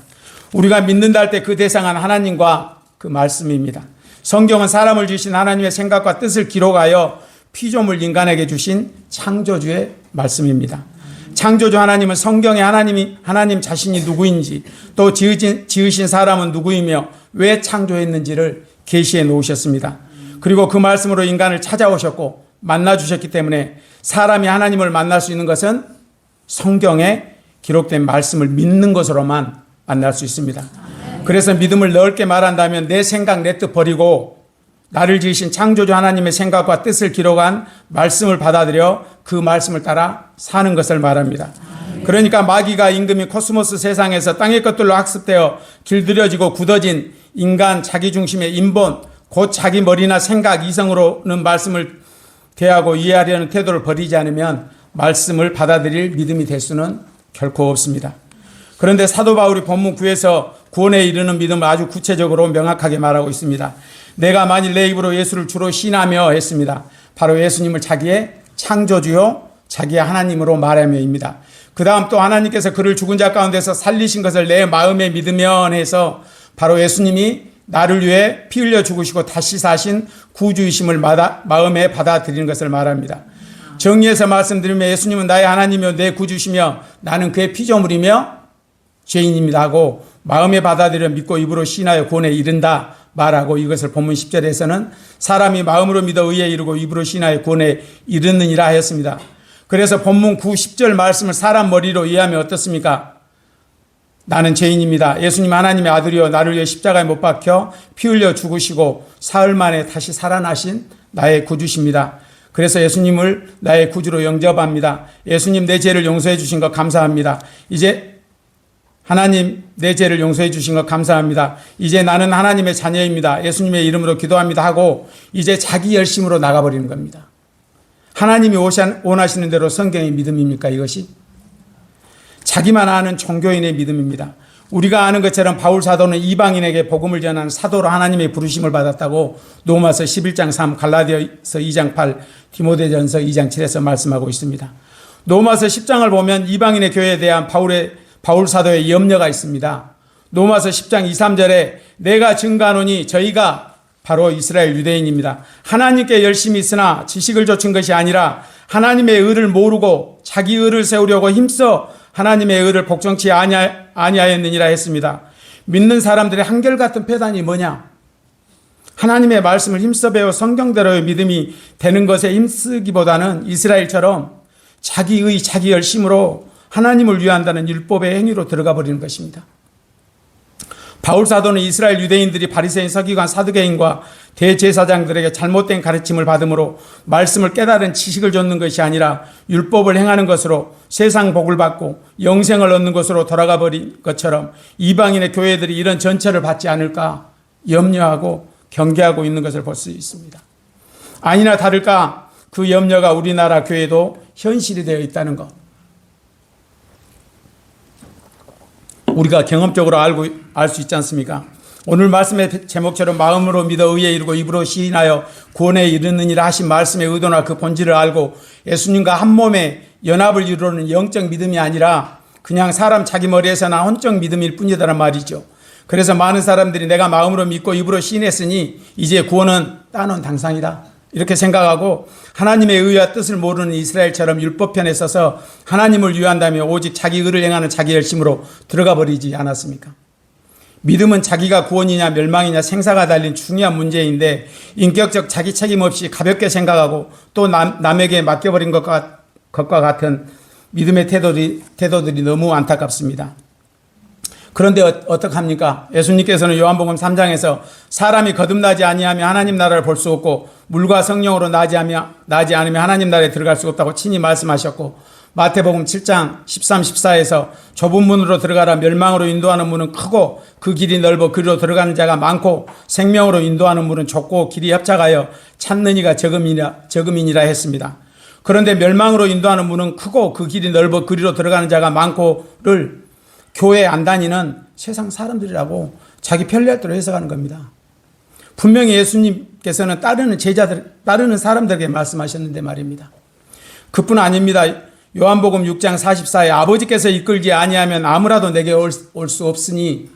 우리가 믿는다 할 때 그 대상은 하나님과 그 말씀입니다. 성경은 사람을 주신 하나님의 생각과 뜻을 기록하여 피조물 인간에게 주신 창조주의 말씀입니다. 창조주 하나님은 성경에 하나님 자신이 누구인지 또 지으신 사람은 누구이며 왜 창조했는지를 계시해 놓으셨습니다. 그리고 그 말씀으로 인간을 찾아오셨고 만나주셨기 때문에 사람이 하나님을 만날 수 있는 것은 성경에 기록된 말씀을 믿는 것으로만 만날 수 있습니다. 그래서 믿음을 넓게 말한다면 내 생각, 내 뜻 버리고 나를 지으신 창조주 하나님의 생각과 뜻을 기록한 말씀을 받아들여 그 말씀을 따라 사는 것을 말합니다. 그러니까 마귀가 임금이 코스모스 세상에서 땅의 것들로 학습되어 길들여지고 굳어진 인간 자기중심의 인본, 곧 자기 머리나 생각, 이성으로는 말씀을 대하고 이해하려는 태도를 버리지 않으면 말씀을 받아들일 믿음이 될 수는 결코 없습니다. 그런데 사도 바울이 본문 9에서 구원에 이르는 믿음을 아주 구체적으로 명확하게 말하고 있습니다. 내가 만일 내 입으로 예수를 주로 신하며 했습니다. 바로 예수님을 자기의 창조주요 자기의 하나님으로 말하며입니다. 그 다음 또 하나님께서 그를 죽은 자 가운데서 살리신 것을 내 마음에 믿으면 해서 바로 예수님이 나를 위해 피 흘려 죽으시고 다시 사신 구주이심을 마음에 받아들이는 것을 말합니다. 정리해서 말씀드리면 예수님은 나의 하나님이며 내 구주시며 나는 그의 피조물이며 죄인입니다 하고 마음에 받아들여 믿고 입으로 신하여 구원에 이른다 말하고 이것을 본문 10절에서는 사람이 마음으로 믿어 의에 이르고 입으로 신하여 구원에 이르느니라 하였습니다. 그래서 본문 9, 10절 말씀을 사람 머리로 이해하면 어떻습니까? 나는 죄인입니다. 예수님 하나님의 아들이여 나를 위해 십자가에 못 박혀 피 흘려 죽으시고 사흘 만에 다시 살아나신 나의 구주십니다. 그래서 예수님을 나의 구주로 영접합니다. 예수님 내 죄를 용서해 주신 것 감사합니다. 이제 하나님, 내 죄를 용서해 주신 것 감사합니다. 이제 나는 하나님의 자녀입니다. 예수님의 이름으로 기도합니다 하고 이제 자기 열심으로 나가버리는 겁니다. 하나님이 원하시는 대로 성경의 믿음입니까, 이것이? 자기만 아는 종교인의 믿음입니다. 우리가 아는 것처럼 바울 사도는 이방인에게 복음을 전하는 사도로 하나님의 부르심을 받았다고 로마서 11장 3, 갈라디아서 2장 8, 디모데전서 2장 7에서 말씀하고 있습니다. 로마서 10장을 보면 이방인의 교회에 대한 바울 사도의 염려가 있습니다. 로마서 10장 2, 3절에 내가 증거하노니 저희가 바로 이스라엘 유대인입니다. 하나님께 열심히 있으나 지식을 좇은 것이 아니라 하나님의 의를 모르고 자기 의를 세우려고 힘써 하나님의 의를 복종치 아니하였느니라 했습니다. 믿는 사람들의 한결같은 패단이 뭐냐? 하나님의 말씀을 힘써 배워 성경대로의 믿음이 되는 것에 힘쓰기보다는 이스라엘처럼 자기의 자기 열심으로 하나님을 위한다는 율법의 행위로 들어가 버리는 것입니다. 바울 사도는 이스라엘 유대인들이 바리새인, 서기관, 사두개인과 대제사장들에게 잘못된 가르침을 받음으로 말씀을 깨달은 지식을 좇는 것이 아니라 율법을 행하는 것으로 세상 복을 받고 영생을 얻는 것으로 돌아가 버린 것처럼 이방인의 교회들이 이런 전철을 받지 않을까 염려하고 경계하고 있는 것을 볼 수 있습니다. 아니나 다를까 그 염려가 우리나라 교회도 현실이 되어 있다는 것, 우리가 경험적으로 알 수 있지 않습니까? 오늘 말씀의 제목처럼 마음으로 믿어 의에 이르고 입으로 시인하여 구원에 이르느니라 하신 말씀의 의도나 그 본질을 알고 예수님과 한 몸의 연합을 이루는 영적 믿음이 아니라 그냥 사람 자기 머리에서 난 혼적 믿음일 뿐이다란 말이죠. 그래서 많은 사람들이 내가 마음으로 믿고 입으로 시인했으니 이제 구원은 따놓은 당상이다, 이렇게 생각하고 하나님의 의와 뜻을 모르는 이스라엘처럼 율법편에 서서 하나님을 위한다며 오직 자기 의를 행하는 자기 열심으로 들어가 버리지 않았습니까? 믿음은 자기가 구원이냐 멸망이냐 생사가 달린 중요한 문제인데 인격적 자기 책임 없이 가볍게 생각하고 또 남에게 맡겨버린 것과 같은 믿음의 태도들이 너무 안타깝습니다. 그런데 어떡합니까? 예수님께서는 요한복음 3장에서 사람이 거듭나지 아니하면 하나님 나라를 볼 수 없고 물과 성령으로 나지 않으면 하나님 나라에 들어갈 수 없다고 친히 말씀하셨고, 마태복음 7장 13, 14에서 좁은 문으로 들어가라 멸망으로 인도하는 문은 크고 그 길이 넓어 그리로 들어가는 자가 많고 생명으로 인도하는 문은 좁고 길이 협착하여 찾는 이가 적음이니라 했습니다. 그런데 멸망으로 인도하는 문은 크고 그 길이 넓어 그리로 들어가는 자가 많고를 교회 안 다니는 세상 사람들이라고 자기 편리할 대로 해석하는 겁니다. 분명히 예수님께서는 따르는 사람들에게 말씀하셨는데 말입니다. 그뿐 아닙니다. 요한복음 6장 44에 아버지께서 이끌지 아니하면 아무라도 내게 올 수 없으니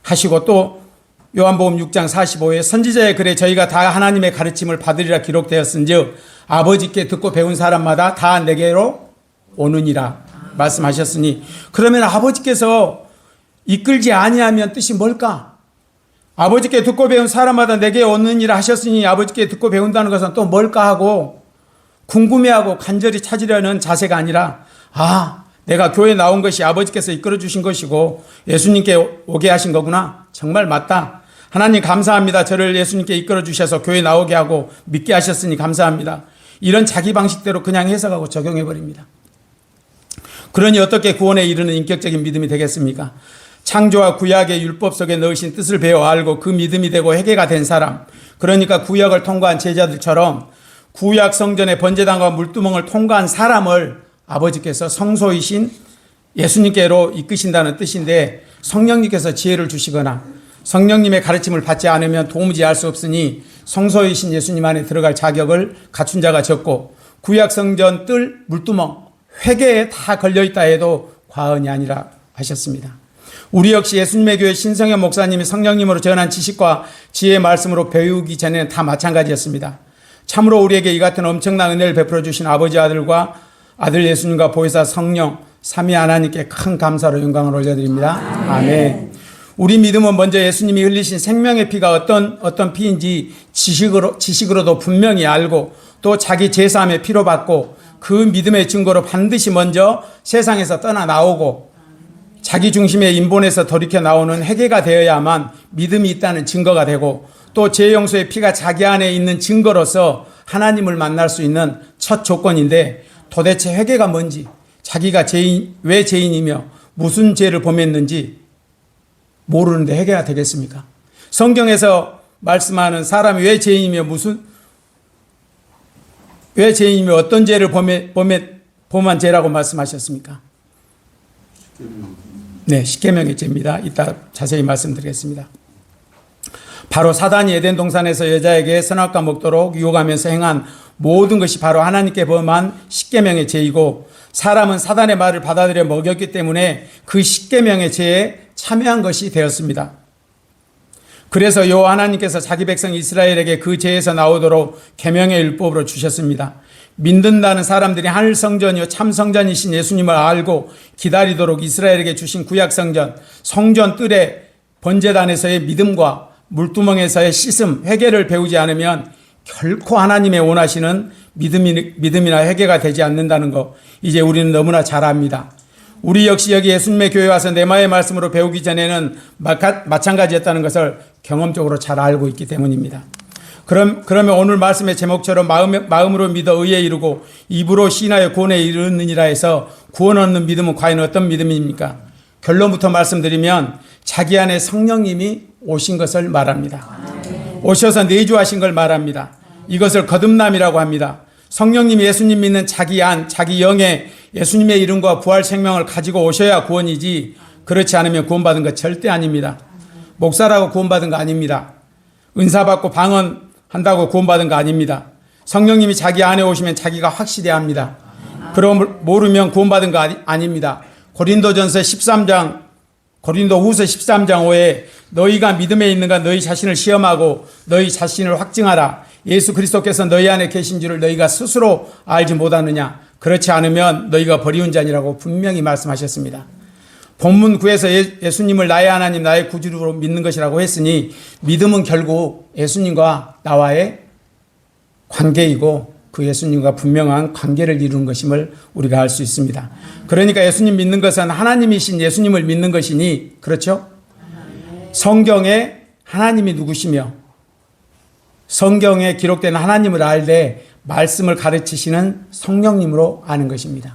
하시고, 또 요한복음 6장 45에 선지자의 글에 저희가 다 하나님의 가르침을 받으리라 기록되었은즉 아버지께 듣고 배운 사람마다 다 내게로 오느니라 말씀하셨으니, 그러면 아버지께서 이끌지 아니하면 뜻이 뭘까? 아버지께 듣고 배운 사람마다 내게 오느니라 하셨으니 아버지께 듣고 배운다는 것은 또 뭘까 하고 궁금해하고 간절히 찾으려는 자세가 아니라, 내가 교회 나온 것이 아버지께서 이끌어 주신 것이고 예수님께 오게 하신 거구나, 정말 맞다, 하나님 감사합니다, 저를 예수님께 이끌어 주셔서 교회 나오게 하고 믿게 하셨으니 감사합니다, 이런 자기 방식대로 그냥 해석하고 적용해 버립니다. 그러니 어떻게 구원에 이르는 인격적인 믿음이 되겠습니까? 창조와 구약의 율법 속에 넣으신 뜻을 배워 알고 그 믿음이 되고 회개가 된 사람, 그러니까 구약을 통과한 제자들처럼 구약 성전의 번제단과 물두멍을 통과한 사람을 아버지께서 성소이신 예수님께로 이끄신다는 뜻인데, 성령님께서 지혜를 주시거나 성령님의 가르침을 받지 않으면 도무지 알 수 없으니 성소이신 예수님 안에 들어갈 자격을 갖춘 자가 적고, 구약 성전 뜰 물두멍 회개에 다 걸려있다 해도 과언이 아니라 하셨습니다. 우리 역시 예수님의 교회 신성현 목사님이 성령님으로 전한 지식과 지혜의 말씀으로 배우기 전에는 다 마찬가지였습니다. 참으로 우리에게 이 같은 엄청난 은혜를 베풀어 주신 아버지, 아들과 아들 예수님과 보혜사 성령 삼위 하나님께 큰 감사로 영광을 올려드립니다. 아멘. 우리 믿음은 먼저 예수님이 흘리신 생명의 피가 어떤 피인지 지식으로도 분명히 알고 또 자기 제사함의 피로 받고 그 믿음의 증거로 반드시 먼저 세상에서 떠나 나오고 자기 중심의 인본에서 돌이켜 나오는 회개가 되어야만 믿음이 있다는 증거가 되고, 또 죄 용서의 피가 자기 안에 있는 증거로서 하나님을 만날 수 있는 첫 조건인데, 도대체 회개가 뭔지, 자기가 왜 죄인이며 무슨 죄를 범했는지 모르는데 회개가 되겠습니까? 성경에서 말씀하는 사람이 왜 죄인이며 왜 죄인이며 어떤 죄를 범한 죄라고 말씀하셨습니까? 네, 십계명의 죄입니다. 이따 자세히 말씀드리겠습니다. 바로 사단이 에덴 동산에서 여자에게 선악과 먹도록 유혹하면서 행한 모든 것이 바로 하나님께 범한 십계명의 죄이고, 사람은 사단의 말을 받아들여 먹였기 때문에 그 십계명의 죄에 참여한 것이 되었습니다. 그래서 여호와 하나님께서 자기 백성 이스라엘에게 그 죄에서 나오도록 계명의 율법으로 주셨습니다. 믿는다는 사람들이 하늘 성전이요 참 성전이신 예수님을 알고 기다리도록 이스라엘에게 주신 구약 성전, 성전 뜰의 번제단에서의 믿음과 물두멍에서의 씻음, 회개를 배우지 않으면 결코 하나님의 원하시는 믿음이나 회개가 되지 않는다는 거 이제 우리는 너무나 잘 압니다. 우리 역시 여기 예수님의 교회 와서 내마의 말씀으로 배우기 전에는 마찬가지였다는 것을 경험적으로 잘 알고 있기 때문입니다. 그러면 오늘 말씀의 제목처럼 마음으로 믿어 의에 이르고 입으로 시인하여 구원에 이르느니라 해서 구원 얻는 믿음은 과연 어떤 믿음입니까? 결론부터 말씀드리면 자기 안에 성령님이 오신 것을 말합니다. 오셔서 내주하신 걸 말합니다. 이것을 거듭남이라고 합니다. 성령님이 예수님 믿는 자기 안, 자기 영에 예수님의 이름과 부활 생명을 가지고 오셔야 구원이지, 그렇지 않으면 구원받은 것 절대 아닙니다. 목사라고 구원받은 거 아닙니다. 은사 받고 방언한다고 구원받은 거 아닙니다. 성령님이 자기 안에 오시면 자기가 확실히 합니다. 그럼 모르면 구원받은 거 아닙니다. 고린도후서 13장 5에 너희가 믿음에 있는가 너희 자신을 시험하고 너희 자신을 확증하라. 예수 그리스도께서 너희 안에 계신 줄을 너희가 스스로 알지 못하느냐. 그렇지 않으면 너희가 버리운 자니라고 분명히 말씀하셨습니다. 본문 9에서 예수님을 나의 하나님 나의 구주로 믿는 것이라고 했으니 믿음은 결국 예수님과 나와의 관계이고 그 예수님과 분명한 관계를 이루는 것임을 우리가 알 수 있습니다. 그러니까 예수님 믿는 것은 하나님이신 예수님을 믿는 것이니, 그렇죠? 성경에 하나님이 누구시며 성경에 기록된 하나님을 알되 말씀을 가르치시는 성령님으로 아는 것입니다.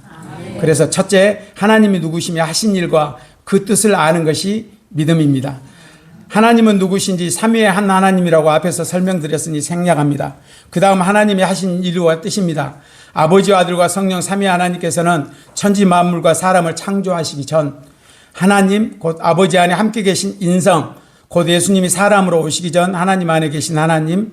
그래서 첫째, 하나님이 누구시며 하신 일과 그 뜻을 아는 것이 믿음입니다. 하나님은 누구신지 삼위의 한 하나님이라고 앞에서 설명드렸으니 생략합니다. 그 다음 하나님이 하신 일과 뜻입니다. 아버지와 아들과 성령 삼위 하나님께서는 천지 만물과 사람을 창조하시기 전 하나님 곧 아버지 안에 함께 계신 인성 곧 예수님이 사람으로 오시기 전 하나님 안에 계신 하나님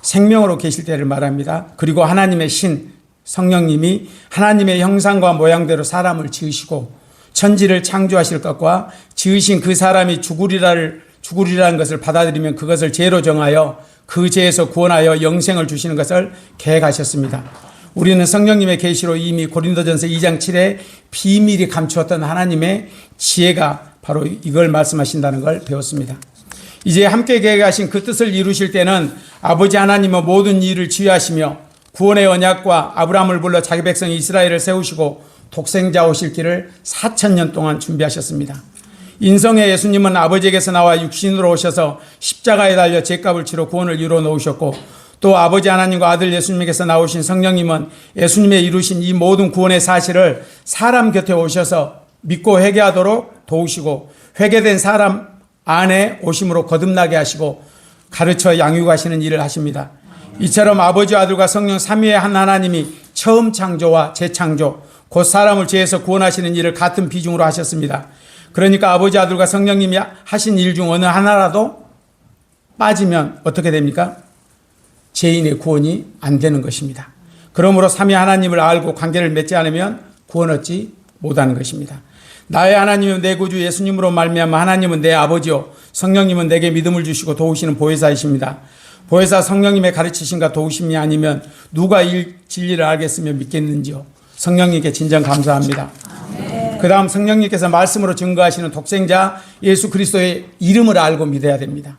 생명으로 계실 때를 말합니다. 그리고 하나님의 신 성령님이 하나님의 형상과 모양대로 사람을 지으시고 천지를 창조하실 것과 지으신 그 사람이 죽으리라는 것을 받아들이면 그것을 죄로 정하여 그 죄에서 구원하여 영생을 주시는 것을 계획하셨습니다. 우리는 성령님의 계시로 이미 고린도전서 2장 7에 비밀이 감추었던 하나님의 지혜가 바로 이걸 말씀하신다는 걸 배웠습니다. 이제 함께 계획하신 그 뜻을 이루실 때는 아버지 하나님은 모든 일을 지휘하시며 구원의 언약과 아브라함을 불러 자기 백성 이스라엘을 세우시고 독생자 오실 길을 4,000년 동안 준비하셨습니다. 인성의 예수님은 아버지에게서 나와 육신으로 오셔서 십자가에 달려 죄값을 치러 구원을 이루어 놓으셨고, 또 아버지 하나님과 아들 예수님에게서 나오신 성령님은 예수님의 이루신 이 모든 구원의 사실을 사람 곁에 오셔서 믿고 회개하도록 도우시고 회개된 사람 안에 오심으로 거듭나게 하시고 가르쳐 양육하시는 일을 하십니다. 이처럼 아버지 아들과 성령 삼위의 한 하나님이 처음 창조와 재창조 곧 사람을 죄에서 구원하시는 일을 같은 비중으로 하셨습니다. 그러니까 아버지 아들과 성령님이 하신 일 중 어느 하나라도 빠지면 어떻게 됩니까? 죄인의 구원이 안 되는 것입니다. 그러므로 삼위 하나님을 알고 관계를 맺지 않으면 구원 얻지 못하는 것입니다. 나의 하나님은 내 구주 예수님으로 말미암아 하나님은 내 아버지요 성령님은 내게 믿음을 주시고 도우시는 보혜사이십니다. 보혜사 성령님의 가르치심과 도우심이 아니면 누가 진리를 알겠으며 믿겠는지요. 성령님께 진정 감사합니다. 그 다음 성령님께서 말씀으로 증거하시는 독생자 예수 그리스도의 이름을 알고 믿어야 됩니다.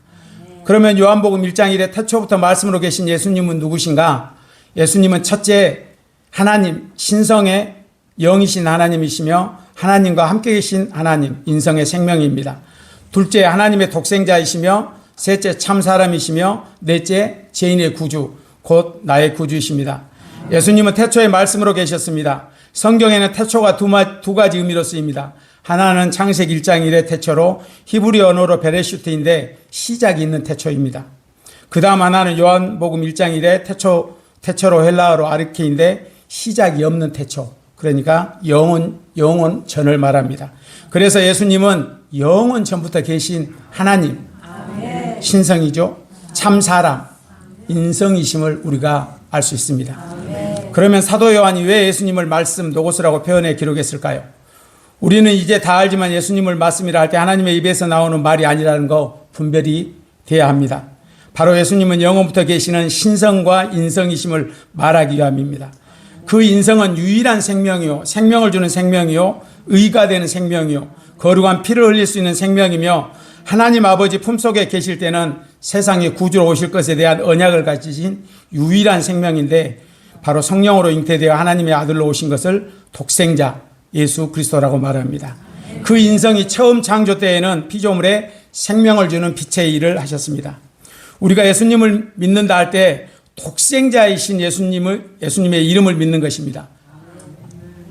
그러면 요한복음 1장 1에 태초부터 말씀으로 계신 예수님은 누구신가? 예수님은 첫째 하나님 신성의 영이신 하나님이시며 하나님과 함께 계신 하나님 인성의 생명입니다. 둘째 하나님의 독생자이시며 셋째 참 사람이시며 넷째 죄인의 구주 곧 나의 구주이십니다. 예수님은 태초의 말씀으로 계셨습니다. 성경에는 태초가 두 가지 의미로 쓰입니다. 하나는 창세기 1장 1의 태초로 히브리 언어로 베레슈트인데 시작이 있는 태초입니다. 그 다음 하나는 요한복음 1장 1의 태초로 헬라어로 아르케인데 시작이 없는 태초. 그러니까 영원 전을 말합니다. 그래서 예수님은 영원 전부터 계신 하나님, 신성이죠. 참 사람, 인성이심을 우리가 알 수 있습니다. 그러면 사도 요한이 왜 예수님을 말씀 노고스라고 표현해 기록했을까요? 우리는 이제 다 알지만 예수님을 말씀이라 할 때 하나님의 입에서 나오는 말이 아니라는 거 분별이 돼야 합니다. 바로 예수님은 영원부터 계시는 신성과 인성이심을 말하기 위함입니다. 그 인성은 유일한 생명이요, 생명을 주는 생명이요, 의가 되는 생명이요, 거룩한 피를 흘릴 수 있는 생명이며 하나님 아버지 품속에 계실 때는 세상에 구주로 오실 것에 대한 언약을 가지신 유일한 생명인데 바로 성령으로 잉태되어 하나님의 아들로 오신 것을 독생자 예수 그리스도라고 말합니다. 그 인성이 처음 창조 때에는 피조물에 생명을 주는 빛의 일을 하셨습니다. 우리가 예수님을 믿는다 할 때 독생자이신 예수님의 이름을 믿는 것입니다.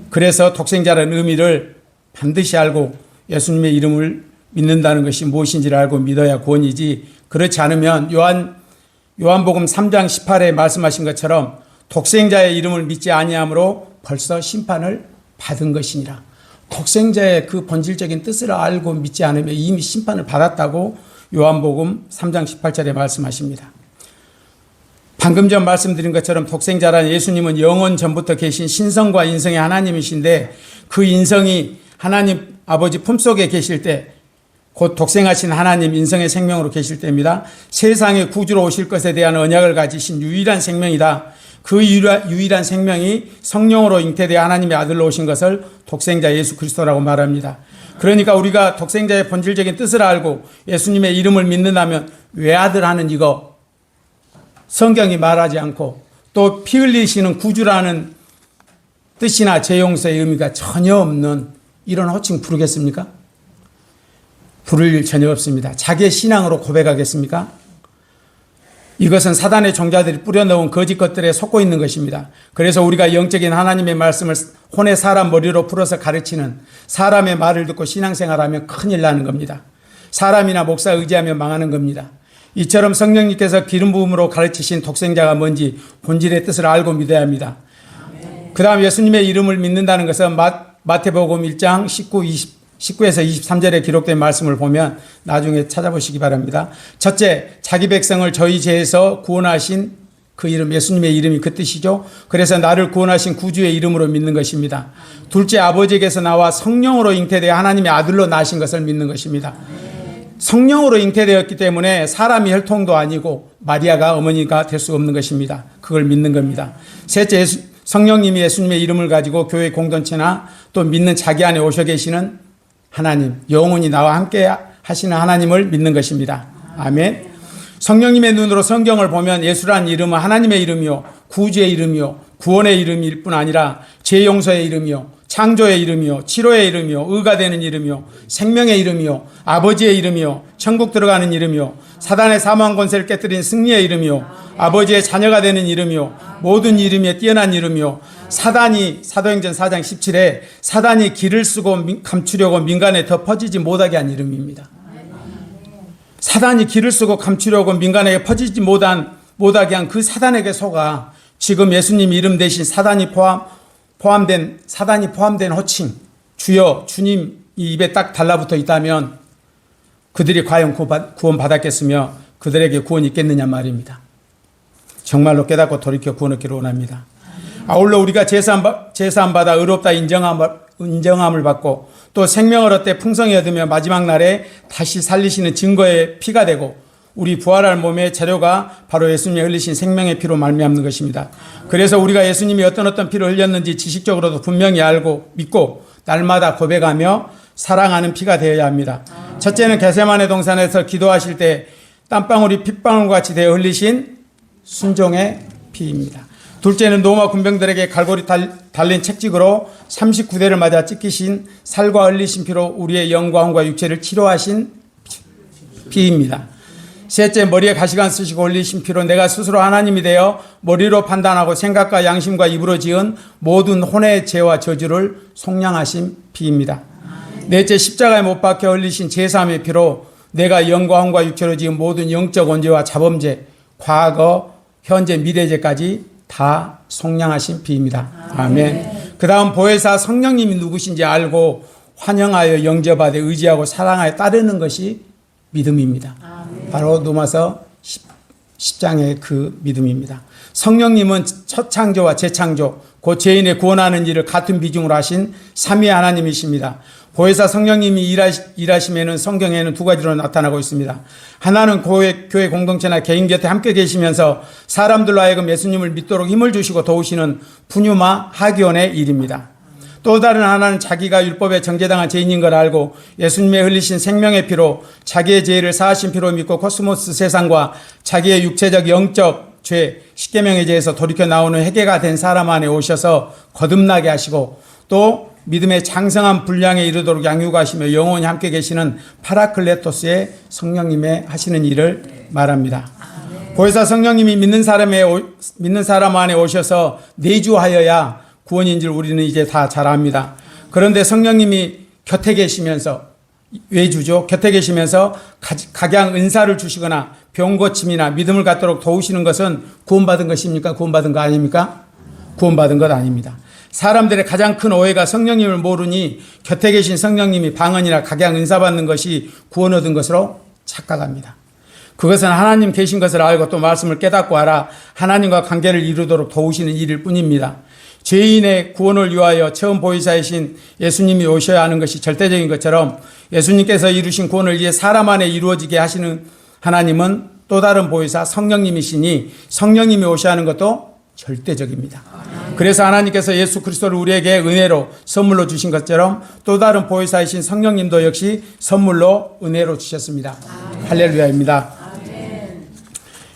그래서 독생자라는 의미를 반드시 알고 예수님의 이름을 믿는다는 것이 무엇인지를 알고 믿어야 구원이지, 그렇지 않으면 요한복음 3장 18에 말씀하신 것처럼 독생자의 이름을 믿지 아니함으로 벌써 심판을 받은 것이니라. 독생자의 그 본질적인 뜻을 알고 믿지 않으면 이미 심판을 받았다고 요한복음 3장 18절에 말씀하십니다. 방금 전 말씀드린 것처럼 독생자란 예수님은 영원 전부터 계신 신성과 인성의 하나님이신데 그 인성이 하나님 아버지 품속에 계실 때, 곧 독생하신 하나님 인성의 생명으로 계실 때입니다. 세상에 구주로 오실 것에 대한 언약을 가지신 유일한 생명이다. 그 유일한 생명이 성령으로 잉태되어 하나님의 아들로 오신 것을 독생자 예수 그리스도라고 말합니다. 그러니까 우리가 독생자의 본질적인 뜻을 알고 예수님의 이름을 믿는다면 외아들 하는 이거 성경이 말하지 않고 또 피 흘리시는 구주라는 뜻이나 재용서의 의미가 전혀 없는 이런 호칭 부르겠습니까? 부를 일 전혀 없습니다. 자기의 신앙으로 고백하겠습니까? 이것은 사단의 종자들이 뿌려놓은 거짓 것들에 속고 있는 것입니다. 그래서 우리가 영적인 하나님의 말씀을 혼의 사람 머리로 풀어서 가르치는 사람의 말을 듣고 신앙생활하면 큰일 나는 겁니다. 사람이나 목사 의지하며 망하는 겁니다. 이처럼 성령님께서 기름 부음으로 가르치신 독생자가 뭔지 본질의 뜻을 알고 믿어야 합니다. 그 다음 예수님의 이름을 믿는다는 것은 마태복음 1장 19에서 23절에 기록된 말씀을 보면 나중에 찾아보시기 바랍니다. 첫째, 자기 백성을 저희 죄에서 구원하신 그 이름, 예수님의 이름이 그 뜻이죠. 그래서 나를 구원하신 구주의 이름으로 믿는 것입니다. 둘째, 아버지에게서 나와 성령으로 잉태되어 하나님의 아들로 나신 것을 믿는 것입니다. 성령으로 잉태되었기 때문에 사람이 혈통도 아니고 마리아가 어머니가 될 수 없는 것입니다. 그걸 믿는 겁니다. 셋째, 성령님이 예수님의 이름을 가지고 교회 공동체나 또 믿는 자기 안에 오셔 계시는 하나님, 영원히 나와 함께 하시는 하나님을 믿는 것입니다. 아멘. 성령님의 눈으로 성경을 보면 예수라는 이름은 하나님의 이름이요, 구주의 이름이요, 구원의 이름일 뿐 아니라 죄 용서의 이름이요, 창조의 이름이요, 치료의 이름이요, 의가 되는 이름이요, 생명의 이름이요, 아버지의 이름이요, 천국 들어가는 이름이요, 사단의 사망 권세를 깨뜨린 승리의 이름이요, 아버지의 자녀가 되는 이름이요, 모든 이름에 뛰어난 이름이요, 사단이 사도행전 4장 17에 사단이 길을 쓰고 감추려고 민간에 더 퍼지지 못하게 한 이름입니다. 사단이 길을 쓰고 감추려고 민간에게 퍼지지 못하게 한 그 사단에게 속아 지금 예수님 이름 대신 사단이 포함된 호칭, 주여, 주님 이 입에 딱 달라붙어 있다면 그들이 과연 구원 받았겠으며 그들에게 구원이 있겠느냐 말입니다. 정말로 깨닫고 돌이켜 구원 얻기를 원합니다. 아울러 우리가 제사함 받아 의롭다 인정함을 받고 또 생명을 얻되 풍성히 얻으며 마지막 날에 다시 살리시는 증거의 피가 되고 우리 부활할 몸의 재료가 바로 예수님이 흘리신 생명의 피로 말미암는 것입니다. 그래서 우리가 예수님이 어떤 피를 흘렸는지 지식적으로도 분명히 알고 믿고 날마다 고백하며 사랑하는 피가 되어야 합니다. 첫째는 겟세마네 동산에서 기도하실 때 땀방울이 핏방울과 같이 되어 흘리신 순종의 피입니다. 둘째는 로마 군병들에게 갈고리 달린 책찍으로 39대를 맞아 찢기신 살과 흘리신 피로 우리의 영과 혼과 육체를 치료하신 피입니다. 셋째, 머리에 가시관 쓰시고 흘리신 피로 내가 스스로 하나님이 되어 머리로 판단하고 생각과 양심과 입으로 지은 모든 혼의 죄와 저주를 속량하신 피입니다. 넷째, 십자가에 못 박혀 흘리신 제3의 피로 내가 영광과 육체로 지은 모든 영적 원죄와 자범죄, 과거, 현재, 미래죄까지 다 속량하신 피입니다. 아멘. 그 다음 보혜사 성령님이 누구신지 알고 환영하여 영접하되 의지하고 사랑하여 따르는 것이 믿음입니다. 바로 로마서 10장의 그 믿음입니다. 성령님은 첫 창조와 재창조, 곧 죄인의 구원하는 일을 같은 비중으로 하신 삼위 하나님이십니다. 보혜사 성령님이 일하시면은 성경에는 두 가지로 나타나고 있습니다. 하나는 교회 공동체나 개인 곁에 함께 계시면서 사람들로 하여금 예수님을 믿도록 힘을 주시고 도우시는 푸뉴마 하기온의 일입니다. 또 다른 하나는 자기가 율법에 정죄당한 죄인인 걸 알고 예수님의 흘리신 생명의 피로 자기의 죄를 사하신 피로 믿고 코스모스 세상과 자기의 육체적 영적 죄 십계명의 죄에서 돌이켜 나오는 회개가 된 사람 안에 오셔서 거듭나게 하시고 또 믿음의 장성한 분량에 이르도록 양육하시며 영원히 함께 계시는 파라클레토스의 성령님의 하시는 일을 말합니다. 보혜사 성령님이 믿는 사람 안에 오셔서 내주하여야 구원인 줄 우리는 이제 다 잘 압니다. 그런데 성령님이 곁에 계시면서 외주죠. 곁에 계시면서 각양 은사를 주시거나 병 고침이나 믿음을 갖도록 도우시는 것은 구원받은 것입니까? 구원받은 거 아닙니까? 구원받은 것 아닙니다. 사람들의 가장 큰 오해가 성령님을 모르니 곁에 계신 성령님이 방언이나 각양 은사 받는 것이 구원 얻은 것으로 착각합니다. 그것은 하나님 계신 것을 알고 또 말씀을 깨닫고 알아 하나님과 관계를 이루도록 도우시는 일일 뿐입니다. 죄인의 구원을 위하여 처음 보혜사이신 예수님이 오셔야 하는 것이 절대적인 것처럼 예수님께서 이루신 구원을 위해 사람 안에 이루어지게 하시는 하나님은 또 다른 보혜사 성령님이시니 성령님이 오셔야 하는 것도 절대적입니다. 그래서 하나님께서 예수 그리스도를 우리에게 은혜로 선물로 주신 것처럼 또 다른 보혜사이신 성령님도 역시 선물로 은혜로 주셨습니다. 할렐루야입니다.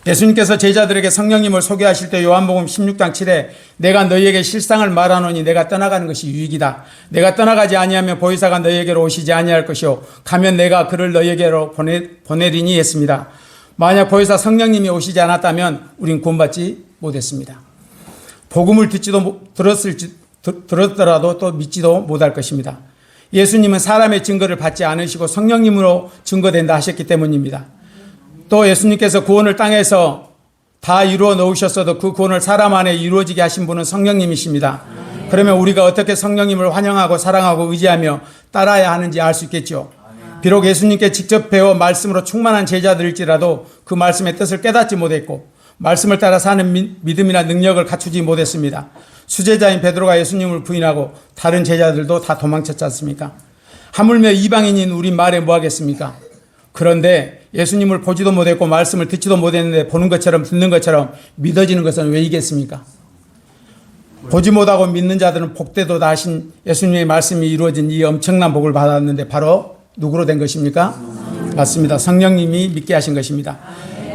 예수님께서 제자들에게 성령님을 소개하실 때 요한복음 16장 7에 내가 너희에게 실상을 말하노니 내가 떠나가는 것이 유익이다. 내가 떠나가지 아니하면 보혜사가 너희에게로 오시지 아니할 것이요 가면 내가 그를 너희에게로 보내리니 했습니다. 만약 보혜사 성령님이 오시지 않았다면 우린 구원받지 못했습니다. 복음을 들었더라도 또 믿지도 못할 것입니다. 예수님은 사람의 증거를 받지 않으시고 성령님으로 증거된다 하셨기 때문입니다. 또 예수님께서 구원을 땅에서 다 이루어 놓으셨어도 그 구원을 사람 안에 이루어지게 하신 분은 성령님이십니다. 그러면 우리가 어떻게 성령님을 환영하고 사랑하고 의지하며 따라야 하는지 알 수 있겠죠. 비록 예수님께 직접 배워 말씀으로 충만한 제자들일지라도 그 말씀의 뜻을 깨닫지 못했고 말씀을 따라 사는 믿음이나 능력을 갖추지 못했습니다. 수제자인 베드로가 예수님을 부인하고 다른 제자들도 다 도망쳤지 않습니까? 하물며 이방인인 우리 말에 뭐 하겠습니까? 그런데 예수님을 보지도 못했고 말씀을 듣지도 못했는데 보는 것처럼 듣는 것처럼 믿어지는 것은 왜이겠습니까? 보지 못하고 믿는 자들은 복되도다 하신 예수님의 말씀이 이루어진 이 엄청난 복을 받았는데 바로 누구로 된 것입니까? 맞습니다. 성령님이 믿게 하신 것입니다.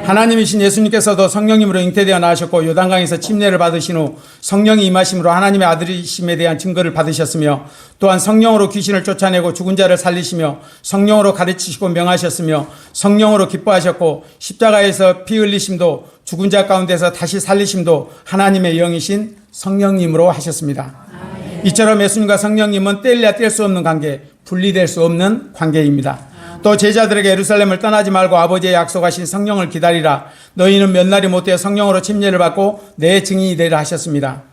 하나님이신 예수님께서도 성령님으로 잉태되어 나으셨고 요단강에서 침례를 받으신 후 성령이 임하심으로 하나님의 아들이심에 대한 증거를 받으셨으며 또한 성령으로 귀신을 쫓아내고 죽은 자를 살리시며 성령으로 가르치시고 명하셨으며 성령으로 기뻐하셨고 십자가에서 피 흘리심도 죽은 자 가운데서 다시 살리심도 하나님의 영이신 성령님으로 하셨습니다. 이처럼 예수님과 성령님은 뗄래야 뗄 수 없는 관계, 분리될 수 없는 관계입니다. 또 제자들에게 예루살렘을 떠나지 말고 아버지의 약속하신 성령을 기다리라. 너희는 몇 날이 못되어 성령으로 침례를 받고 내 증인이 되리라 하셨습니다.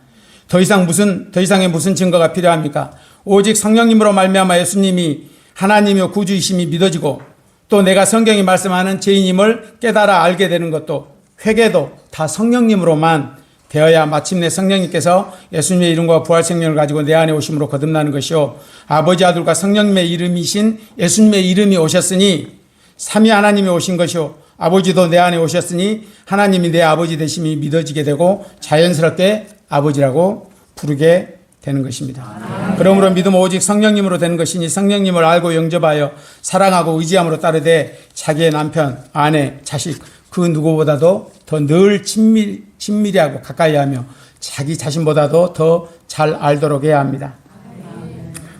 더 이상의 무슨 증거가 필요합니까? 오직 성령님으로 말미암아 예수님이 하나님이요 구주이심이 믿어지고 또 내가 성경이 말씀하는 죄인임을 깨달아 알게 되는 것도 회개도 다 성령님으로만 되어야 마침내 성령님께서 예수님의 이름과 부활 생명을 가지고 내 안에 오심으로 거듭나는 것이요 아버지 아들과 성령님의 이름이신 예수님의 이름이 오셨으니 삼위 하나님이 오신 것이요 아버지도 내 안에 오셨으니 하나님이 내 아버지 되심이 믿어지게 되고 자연스럽게 아버지라고 부르게 되는 것입니다. 그러므로 믿음은 오직 성령님으로 되는 것이니 성령님을 알고 영접하여 사랑하고 의지함으로 따르되 자기의 남편, 아내, 자식 그 누구보다도 더 늘 친밀히 하고 가까이 하며 자기 자신보다도 더 잘 알도록 해야 합니다.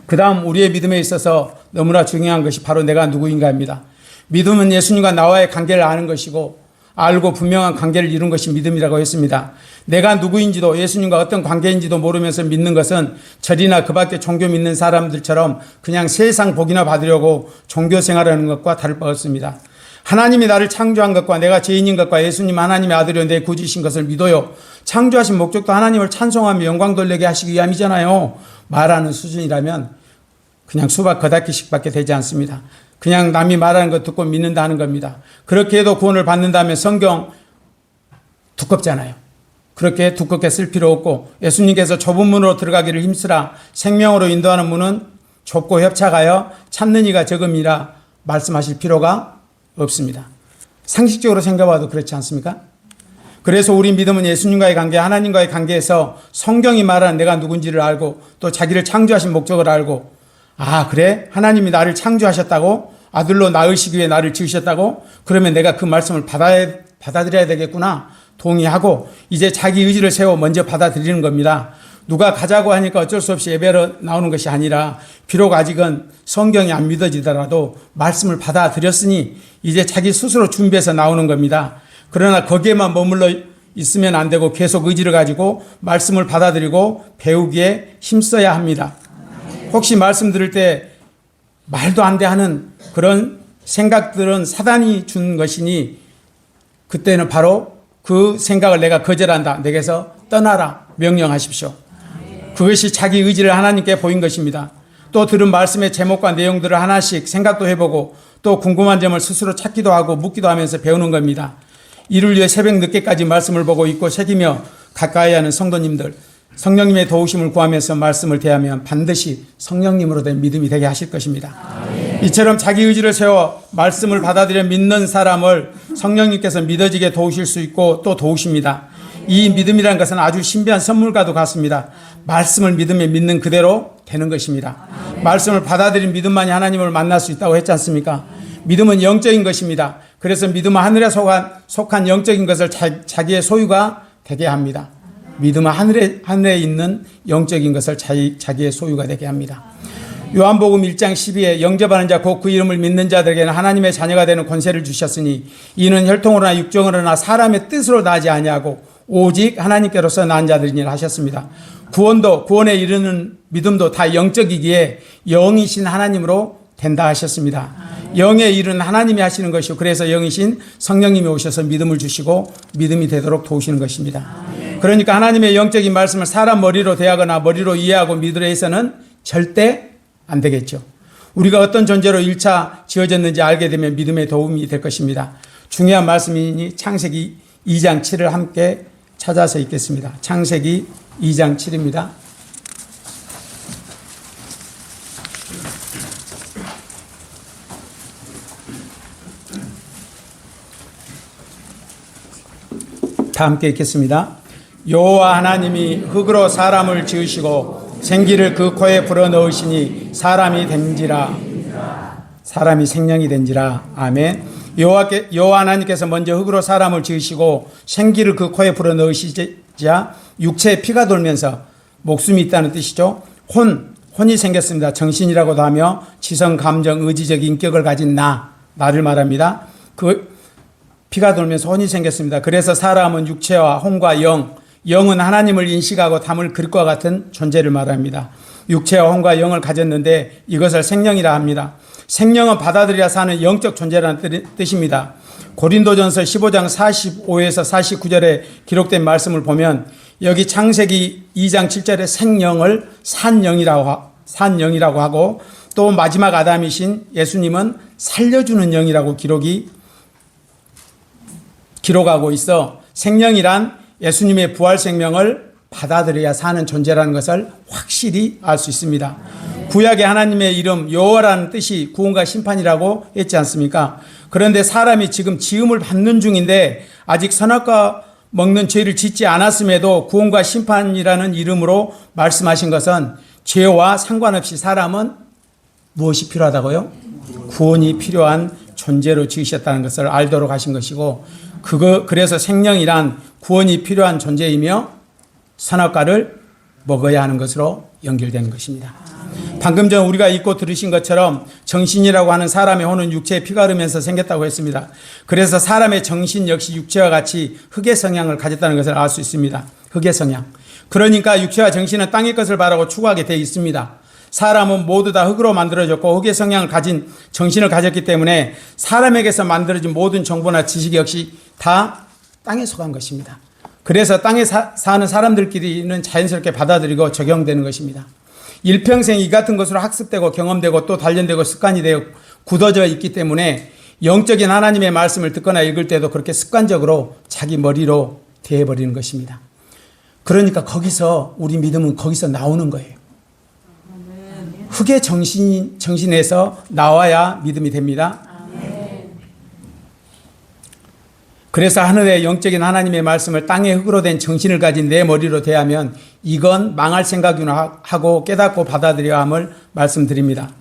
그 다음 우리의 믿음에 있어서 너무나 중요한 것이 바로 내가 누구인가입니다. 믿음은 예수님과 나와의 관계를 아는 것이고 알고 분명한 관계를 이룬 것이 믿음이라고 했습니다. 내가 누구인지도 예수님과 어떤 관계인지도 모르면서 믿는 것은 절이나 그 밖에 종교 믿는 사람들처럼 그냥 세상 복이나 받으려고 종교 생활하는 것과 다를 바 없습니다. 하나님이 나를 창조한 것과 내가 죄인인 것과 예수님 하나님의 아들이요 내 구주이신 것을 믿어요. 창조하신 목적도 하나님을 찬송하며 영광 돌리게 하시기 위함이잖아요. 말하는 수준이라면 그냥 수박 겉핥기식밖에 되지 않습니다. 그냥 남이 말하는 거 듣고 믿는다 하는 겁니다. 그렇게 해도 구원을 받는다면 성경 두껍잖아요. 그렇게 두껍게 쓸 필요 없고 예수님께서 좁은 문으로 들어가기를 힘쓰라 생명으로 인도하는 문은 좁고 협착하여 찾는 이가 적음이라 말씀하실 필요가 없습니다. 상식적으로 생각해봐도 그렇지 않습니까? 그래서 우리 믿음은 예수님과의 관계, 하나님과의 관계에서 성경이 말하는 내가 누군지를 알고 또 자기를 창조하신 목적을 알고 아 그래? 하나님이 나를 창조하셨다고? 아들로 낳으시기 위해 나를 지으셨다고? 그러면 내가 그 말씀을 받아들여야 되겠구나. 동의하고 이제 자기 의지를 세워 먼저 받아들이는 겁니다. 누가 가자고 하니까 어쩔 수 없이 예배로 나오는 것이 아니라 비록 아직은 성경이 안 믿어지더라도 말씀을 받아들였으니 이제 자기 스스로 준비해서 나오는 겁니다. 그러나 거기에만 머물러 있으면 안 되고 계속 의지를 가지고 말씀을 받아들이고 배우기에 힘써야 합니다. 혹시 말씀 들을 때 말도 안 돼 하는 그런 생각들은 사단이 준 것이니 그때는 바로 그 생각을 내가 거절한다. 내게서 떠나라. 명령하십시오. 그것이 자기 의지를 하나님께 보인 것입니다. 또 들은 말씀의 제목과 내용들을 하나씩 생각도 해보고 또 궁금한 점을 스스로 찾기도 하고 묻기도 하면서 배우는 겁니다. 이를 위해 새벽 늦게까지 말씀을 보고 읽고 새기며 가까이 하는 성도님들, 성령님의 도우심을 구하면서 말씀을 대하면 반드시 성령님으로 된 믿음이 되게 하실 것입니다. 이처럼 자기 의지를 세워 말씀을 받아들여 믿는 사람을 성령님께서 믿어지게 도우실 수 있고 또 도우십니다. 이 믿음이라는 것은 아주 신비한 선물과도 같습니다. 말씀을 믿으며 믿는 그대로 되는 것입니다. 말씀을 받아들인 믿음만이 하나님을 만날 수 있다고 했지 않습니까? 믿음은 영적인 것입니다. 그래서 믿음은 하늘에 속한 영적인 것을 자기의 소유가 되게 합니다. 믿음은 하늘에 있는 영적인 것을 자기의 소유가 되게 합니다. 요한복음 1장 12에 영접하는 자 곧 그 이름을 믿는 자들에게는 하나님의 자녀가 되는 권세를 주셨으니 이는 혈통으로나 육정으로나 사람의 뜻으로 나지 아니하고 오직 하나님께로서 난 자들이니라 하셨습니다. 구원에 이르는 믿음도 다 영적이기에 영이신 하나님으로 된다 하셨습니다. 영에 이르는 하나님이 하시는 것이고 그래서 영이신 성령님이 오셔서 믿음을 주시고 믿음이 되도록 도우시는 것입니다. 그러니까 하나님의 영적인 말씀을 사람 머리로 대하거나 머리로 이해하고 믿으려 해서는 절대 안 되겠죠. 우리가 어떤 존재로 1차 지어졌는지 알게 되면 믿음에 도움이 될 것입니다. 중요한 말씀이니 창세기 2장 7을 함께 찾아서 읽겠습니다. 창세기 2장 7입니다. 다 함께 읽겠습니다. 여호와 하나님이 흙으로 사람을 지으시고 생기를 그 코에 불어넣으시니 사람이 된지라. 사람이 생명이 된지라. 아멘. 여호와 하나님께서 먼저 흙으로 사람을 지으시고 생기를 그 코에 불어넣으시자 육체에 피가 돌면서 목숨이 있다는 뜻이죠. 혼이 생겼습니다. 정신이라고도 하며 지성, 감정, 의지적 인격을 가진 나를 말합니다. 그 피가 돌면서 혼이 생겼습니다. 그래서 사람은 육체와 혼과 영은 하나님을 인식하고 담을 그릇과 같은 존재를 말합니다. 육체와 혼과 영을 가졌는데 이것을 생명이라 합니다. 생명은 받아들여야 사는 영적 존재라는 뜻입니다. 고린도전서 15장 45에서 49절에 기록된 말씀을 보면 여기 창세기 2장 7절에 생명을 산영이라고 하고 또 마지막 아담이신 예수님은 살려주는 영이라고 기록하고 있어 생명이란 예수님의 부활 생명을 받아들여야 사는 존재라는 것을 확실히 알 수 있습니다. 구약의 하나님의 이름 여호와라는 뜻이 구원과 심판이라고 했지 않습니까? 그런데 사람이 지금 지음을 받는 중인데 아직 선악과 먹는 죄를 짓지 않았음에도 구원과 심판이라는 이름으로 말씀하신 것은 죄와 상관없이 사람은 무엇이 필요하다고요? 구원이 필요한 존재로 지으셨다는 것을 알도록 하신 것이고 그래서 생명이란 구원이 필요한 존재이며 선악과를 먹어야 하는 것으로 연결되는 것입니다. 방금 전 우리가 읽고 들으신 것처럼 정신이라고 하는 사람의 혼은 육체에 피가 흐르면서 생겼다고 했습니다. 그래서 사람의 정신 역시 육체와 같이 흙의 성향을 가졌다는 것을 알 수 있습니다. 흙의 성향. 그러니까 육체와 정신은 땅의 것을 바라고 추구하게 되어 있습니다. 사람은 모두 다 흙으로 만들어졌고 흙의 성향을 가진 정신을 가졌기 때문에 사람에게서 만들어진 모든 정보나 지식 역시 다 땅에 속한 것입니다. 그래서 땅에 사는 사람들끼리는 자연스럽게 받아들이고 적용되는 것입니다. 일평생 이 같은 것으로 학습되고 경험되고 또 단련되고 습관이 되어 굳어져 있기 때문에 영적인 하나님의 말씀을 듣거나 읽을 때도 그렇게 습관적으로 자기 머리로 대해버리는 것입니다. 그러니까 거기서 우리 믿음은 거기서 나오는 거예요. 흙의 정신에서 나와야 믿음이 됩니다. 그래서 하늘의 영적인 하나님의 말씀을 땅의 흙으로 된 정신을 가진 내 머리로 대하면 이건 망할 생각이나 하고 깨닫고 받아들여야 함을 말씀드립니다.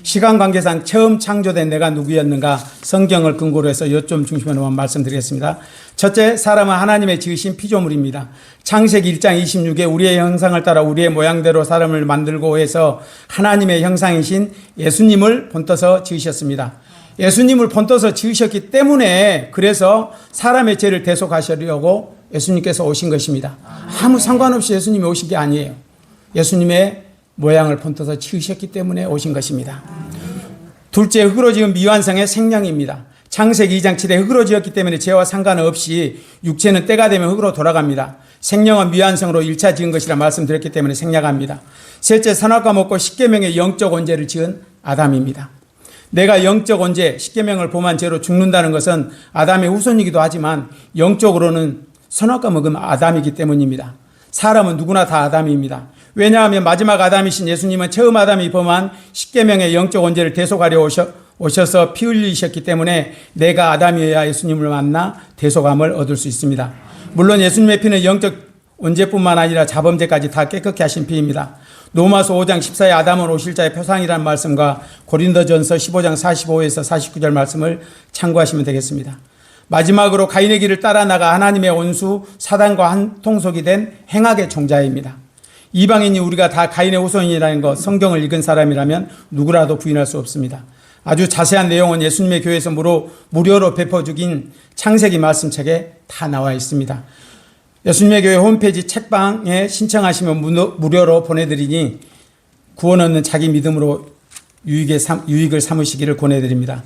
시간 관계상 처음 창조된 내가 누구였는가 성경을 근거로 해서 요점 중심으로만 말씀드리겠습니다. 첫째, 사람은 하나님의 지으신 피조물입니다. 창세기 1장 26에 우리의 형상을 따라 우리의 모양대로 사람을 만들고 해서 하나님의 형상이신 예수님을 본떠서 지으셨습니다. 예수님을 본떠서 지으셨기 때문에 그래서 사람의 죄를 대속하시려고 예수님께서 오신 것입니다. 아무 상관없이 예수님이 오신 게 아니에요. 예수님의 모양을 본떠서 지으셨기 때문에 오신 것입니다. 둘째, 흙으로 지은 미완성의 생명입니다. 창세기 2장 7에 흙으로 지었기 때문에 죄와 상관없이 육체는 때가 되면 흙으로 돌아갑니다. 생명은 미완성으로 1차 지은 것이라 말씀드렸기 때문에 생략합니다. 셋째, 선악과 먹고 십계명의 영적 원죄를 지은 아담입니다. 내가 영적 원죄, 십계명을 범한 죄로 죽는다는 것은 아담의 후손이기도 하지만 영적으로는 선악과 먹으면 아담이기 때문입니다. 사람은 누구나 다 아담입니다. 왜냐하면 마지막 아담이신 예수님은 처음 아담이 범한 십계명의 영적 원죄를 대속하려 오셔서 피 흘리셨기 때문에 내가 아담이어야 예수님을 만나 대속함을 얻을 수 있습니다. 물론 예수님의 피는 영적 원죄뿐만 아니라 자범죄까지 다 깨끗게 하신 피입니다. 로마서 5장 14에 아담은 오실 자의 표상이라는 말씀과 고린도전서 15장 45에서 49절 말씀을 참고하시면 되겠습니다. 마지막으로 가인의 길을 따라 나가 하나님의 원수 사단과 한통속이 된 행악의 종자입니다. 이방인이 우리가 다 가인의 후손이라는 것, 성경을 읽은 사람이라면 누구라도 부인할 수 없습니다. 아주 자세한 내용은 예수님의 교회에서 무료로 베풀어주긴 창세기 말씀책에 다 나와 있습니다. 예수님의 교회 홈페이지 책방에 신청하시면 무료로 보내드리니 구원 얻는 자기 믿음으로 유익을 삼으시기를 권해드립니다.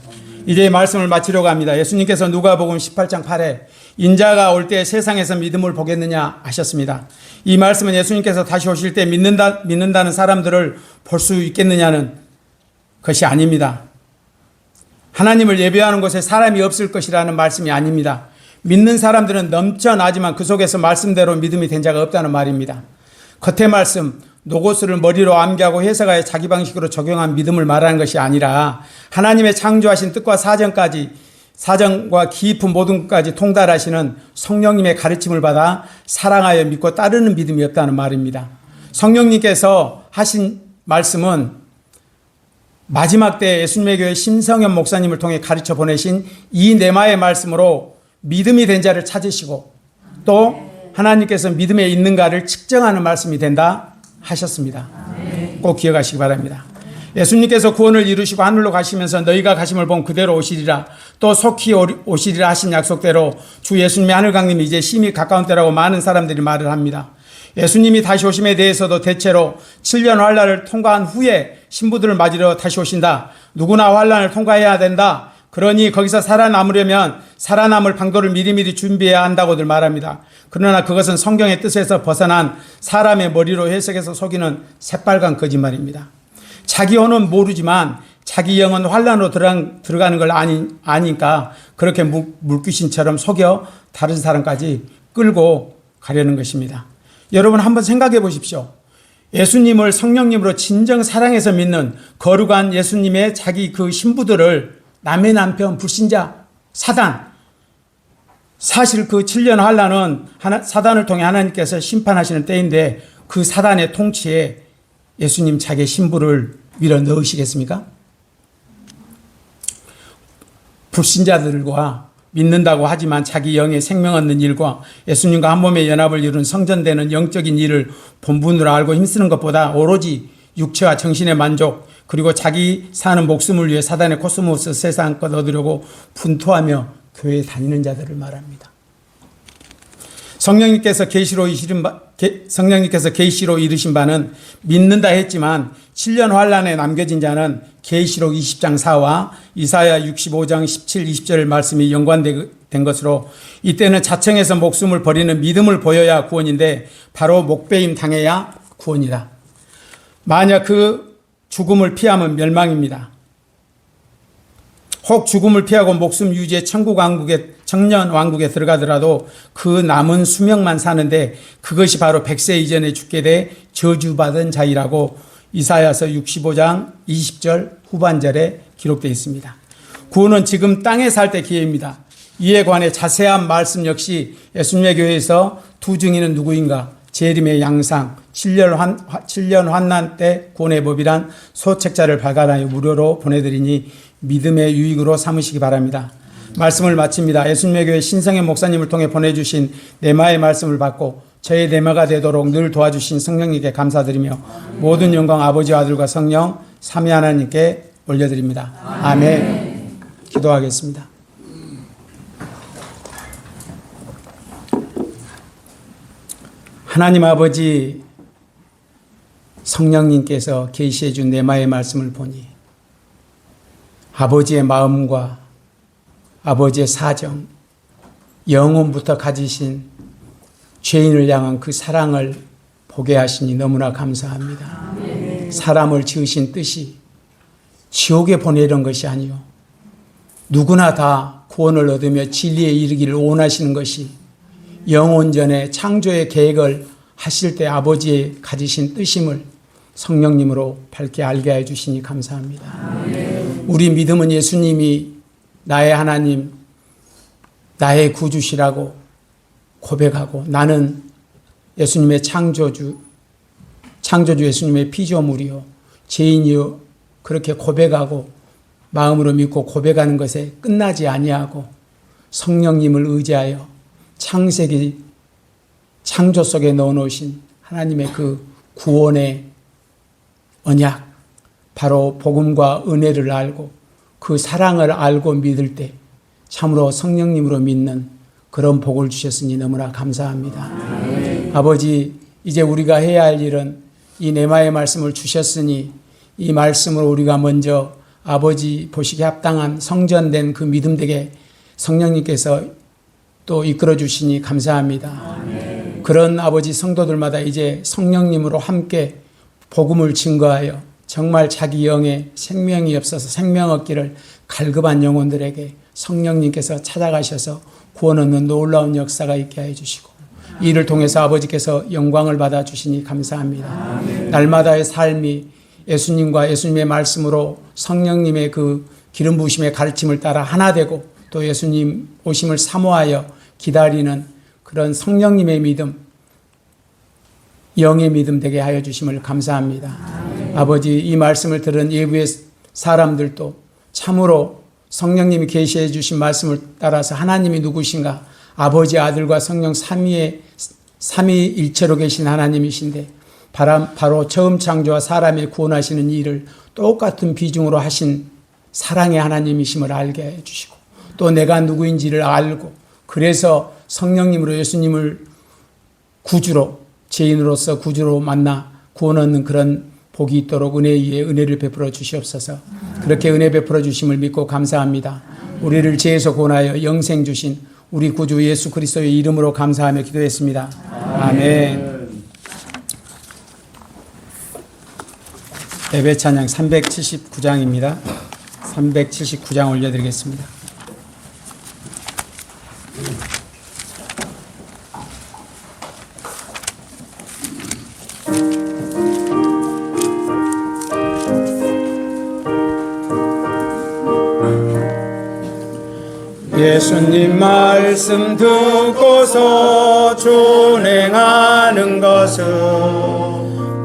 이제 말씀을 마치려고 합니다. 예수님께서 누가복음 18장 8에 인자가 올 때 세상에서 믿음을 보겠느냐 하셨습니다. 이 말씀은 예수님께서 다시 오실 때 믿는다는 사람들을 볼 수 있겠느냐는 것이 아닙니다. 하나님을 예배하는 곳에 사람이 없을 것이라는 말씀이 아닙니다. 믿는 사람들은 넘쳐나지만 그 속에서 말씀대로 믿음이 된 자가 없다는 말입니다. 겉의 말씀, 노고스를 머리로 암기하고 해석하여 자기 방식으로 적용한 믿음을 말하는 것이 아니라 하나님의 창조하신 뜻과 사정과 깊은 모든 것까지 통달하시는 성령님의 가르침을 받아 사랑하여 믿고 따르는 믿음이 없다는 말입니다. 성령님께서 하신 말씀은 마지막 때 예수님의 교회 심성현 목사님을 통해 가르쳐 보내신 이 네마의 말씀으로 믿음이 된 자를 찾으시고 또 하나님께서 믿음에 있는가를 측정하는 말씀이 된다 하셨습니다. 꼭 기억하시기 바랍니다. 예수님께서 구원을 이루시고 하늘로 가시면서 너희가 가심을 본 그대로 오시리라 또 속히 오시리라 하신 약속대로 주 예수님의 하늘 강림이 이제 심히 가까운 때라고 많은 사람들이 말을 합니다. 예수님이 다시 오심에 대해서도 대체로 7년 환란을 통과한 후에 신부들을 맞으러 다시 오신다. 누구나 환란을 통과해야 된다. 그러니 거기서 살아남으려면 살아남을 방도를 미리미리 준비해야 한다고들 말합니다. 그러나 그것은 성경의 뜻에서 벗어난 사람의 머리로 해석해서 속이는 새빨간 거짓말입니다. 자기 혼은 모르지만 자기 영은 환란으로 들어가는 걸 아니까 그렇게 물귀신처럼 속여 다른 사람까지 끌고 가려는 것입니다. 여러분 한번 생각해 보십시오. 예수님을 성령님으로 진정 사랑해서 믿는 거룩한 예수님의 자기 그 신부들을 남의 남편, 불신자, 사단, 사실 그 7년 환란은 사단을 통해 하나님께서 심판하시는 때인데 그 사단의 통치에 예수님 자기 신부를 밀어 넣으시겠습니까? 불신자들과 믿는다고 하지만 자기 영의 생명 얻는 일과 예수님과 한 몸의 연합을 이룬 성전되는 영적인 일을 본분으로 알고 힘쓰는 것보다 오로지 육체와 정신의 만족, 그리고 자기 사는 목숨을 위해 사단의 코스모스 세상껏 얻으려고 분투하며 교회에 다니는 자들을 말합니다. 성령님께서 계시로 이르신 바는 믿는다 했지만 7년 환란에 남겨진 자는 계시록 20장 4와 이사야 65장 17, 20절 말씀이 연관된 것으로, 이때는 자청해서 목숨을 버리는 믿음을 보여야 구원인데 바로 목배임 당해야 구원이다. 만약 그 죽음을 피하면 멸망입니다. 혹 죽음을 피하고 목숨 유지해 천국 왕국에, 청년 왕국에 들어가더라도 그 남은 수명만 사는데 그것이 바로 100세 이전에 죽게 돼 저주받은 자이라고 이사야서 65장 20절 후반절에 기록되어 있습니다. 구원은 지금 땅에 살 때 기회입니다. 이에 관해 자세한 말씀 역시 예수님의 교회에서 두 증인은 누구인가, 재림의 양상, 7년 환난 때 구원의 법이란 소책자를 발간하여 무료로 보내드리니 믿음의 유익으로 삼으시기 바랍니다. 말씀을 마칩니다. 예수님의 교회 신성의 목사님을 통해 보내주신 네마의 말씀을 받고 저의 네마가 되도록 늘 도와주신 성령님께 감사드리며 모든 영광 아버지, 아들과 성령 삼위 하나님께 올려드립니다. 아멘. 기도하겠습니다. 하나님 아버지, 성령님께서 계시해 준 네마의 말씀을 보니 아버지의 마음과 아버지의 사정, 영혼부터 가지신 죄인을 향한 그 사랑을 보게 하시니 너무나 감사합니다. 사람을 지으신 뜻이 지옥에 보내려는 것이 아니요, 누구나 다 구원을 얻으며 진리에 이르기를 원하시는 것이 영혼전의 창조의 계획을 하실 때 아버지의 가지신 뜻임을 성령님으로 밝게 알게 해주시니 감사합니다. 우리 믿음은 예수님이 나의 하나님, 나의 구주시라고 고백하고 나는 예수님의 창조주 예수님의 피조물이요 죄인이요 그렇게 고백하고 마음으로 믿고 고백하는 것에 끝나지 아니하고 성령님을 의지하여 창세기 창조 속에 넣어놓으신 하나님의 그 구원의 언약, 바로 복음과 은혜를 알고 그 사랑을 알고 믿을 때 참으로 성령님으로 믿는 그런 복을 주셨으니 너무나 감사합니다. 아버지, 이제 우리가 해야 할 일은 이 네마의 말씀을 주셨으니 이 말씀을 우리가 먼저 아버지 보시기에 합당한 성전된 그 믿음 되게 성령님께서 또 이끌어 주시니 감사합니다. 그런 아버지 성도들마다 이제 성령님으로 함께 복음을 증거하여 정말 자기 영에 생명이 없어서 생명 얻기를 갈급한 영혼들에게 성령님께서 찾아가셔서 구원 얻는 놀라운 역사가 있게 해주시고 이를 통해서 아버지께서 영광을 받아주시니 감사합니다. 날마다의 삶이 예수님과 예수님의 말씀으로 성령님의 그 기름 부으심의 가르침을 따라 하나 되고 또 예수님 오심을 사모하여 기다리는 그런 성령님의 믿음, 영의 믿음 되게 하여 주심을 감사합니다. 아버지, 이 말씀을 들은 예부의 사람들도 참으로 성령님이 계시해 주신 말씀을 따라서 하나님이 누구신가, 아버지, 아들과 성령 삼위일체로 계신 하나님이신데 바로 처음 창조와 사람의 구원하시는 일을 똑같은 비중으로 하신 사랑의 하나님이심을 알게 해주시고 또 내가 누구인지를 알고 그래서 성령님으로 예수님을 구주로, 죄인으로서 구주로 만나 구원 얻는 그런 복이 있도록 은혜 위에 은혜를 베풀어 주시옵소서. 그렇게 은혜 베풀어 주심을 믿고 감사합니다. 우리를 죄에서 구원하여 영생 주신 우리 구주 예수 그리스도의 이름으로 감사하며 기도했습니다. 아멘. 예배 찬양 379장입니다. 379장 올려드리겠습니다. 예수님 말씀 듣고서 준행하는 것은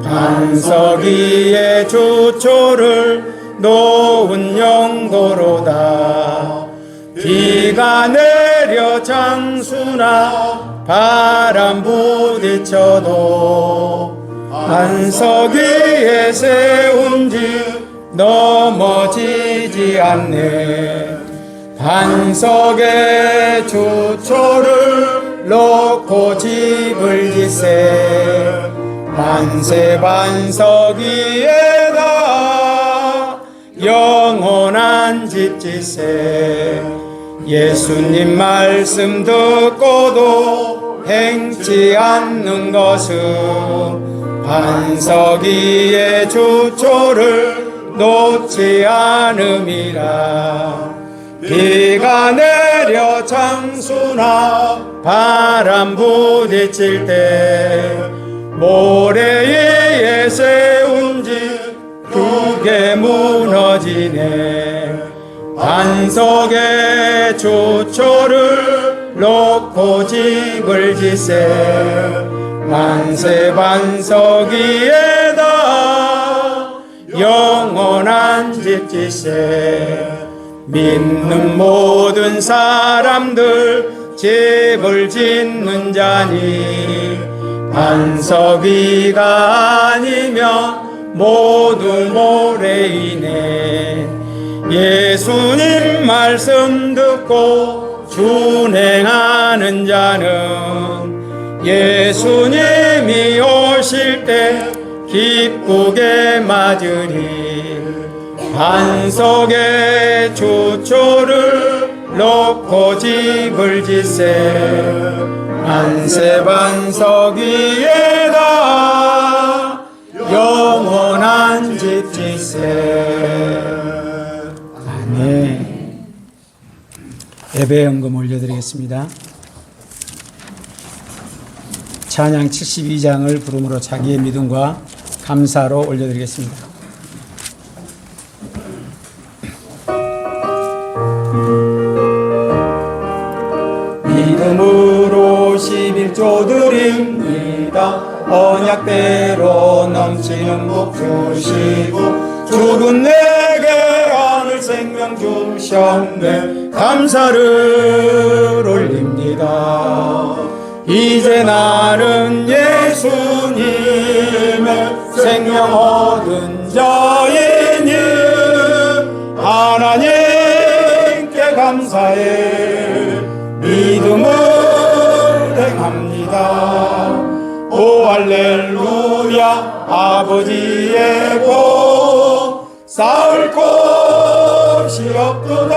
반석 위에 주초를 놓은 영고로다. 비가 내려 장수나 바람 부딪혀도 반석 위에 세운지 넘어지지 않네. 반석에 주초를 놓고 집을 짓세. 만세 반석 위에다 영원한 집 짓세. 예수님 말씀 듣고도 행치 않는 것은 반석 위에 주초를 놓지 않음이라. 비가 내려 장수나 바람 부딪힐 때 모래 위에 세운 집 크게 무너지네. 반석에 주초를 놓고 집을 짓세. 만세 반석 위에다 영원한 집 짓세. 믿는 모든 사람들 집을 짓는 자니 반석 위가 아니면 모두 모래이네. 예수님 말씀 듣고 준행하는 자는 예수님이 오실 때 기쁘게 맞으리. 반석에 주초를 놓고 집을 짓세. 만세 반석 위에다 영원한 집 짓세. 아멘. 예배연금 올려드리겠습니다. 찬양 72장을 부름으로 자기의 믿음과 감사로 올려드리겠습니다. 믿음으로 11조 드립니다. 언약대로 넘치는 복 주시고 죽은 내게 하늘 생명 주셨네. 감사를 올립니다. 이제 나는 예수님의 생명 얻은 자이니 하나님께 감사해 믿음을 행합니다. 오 할렐루야. 아버지의 복 쌓을 곳이 없도다.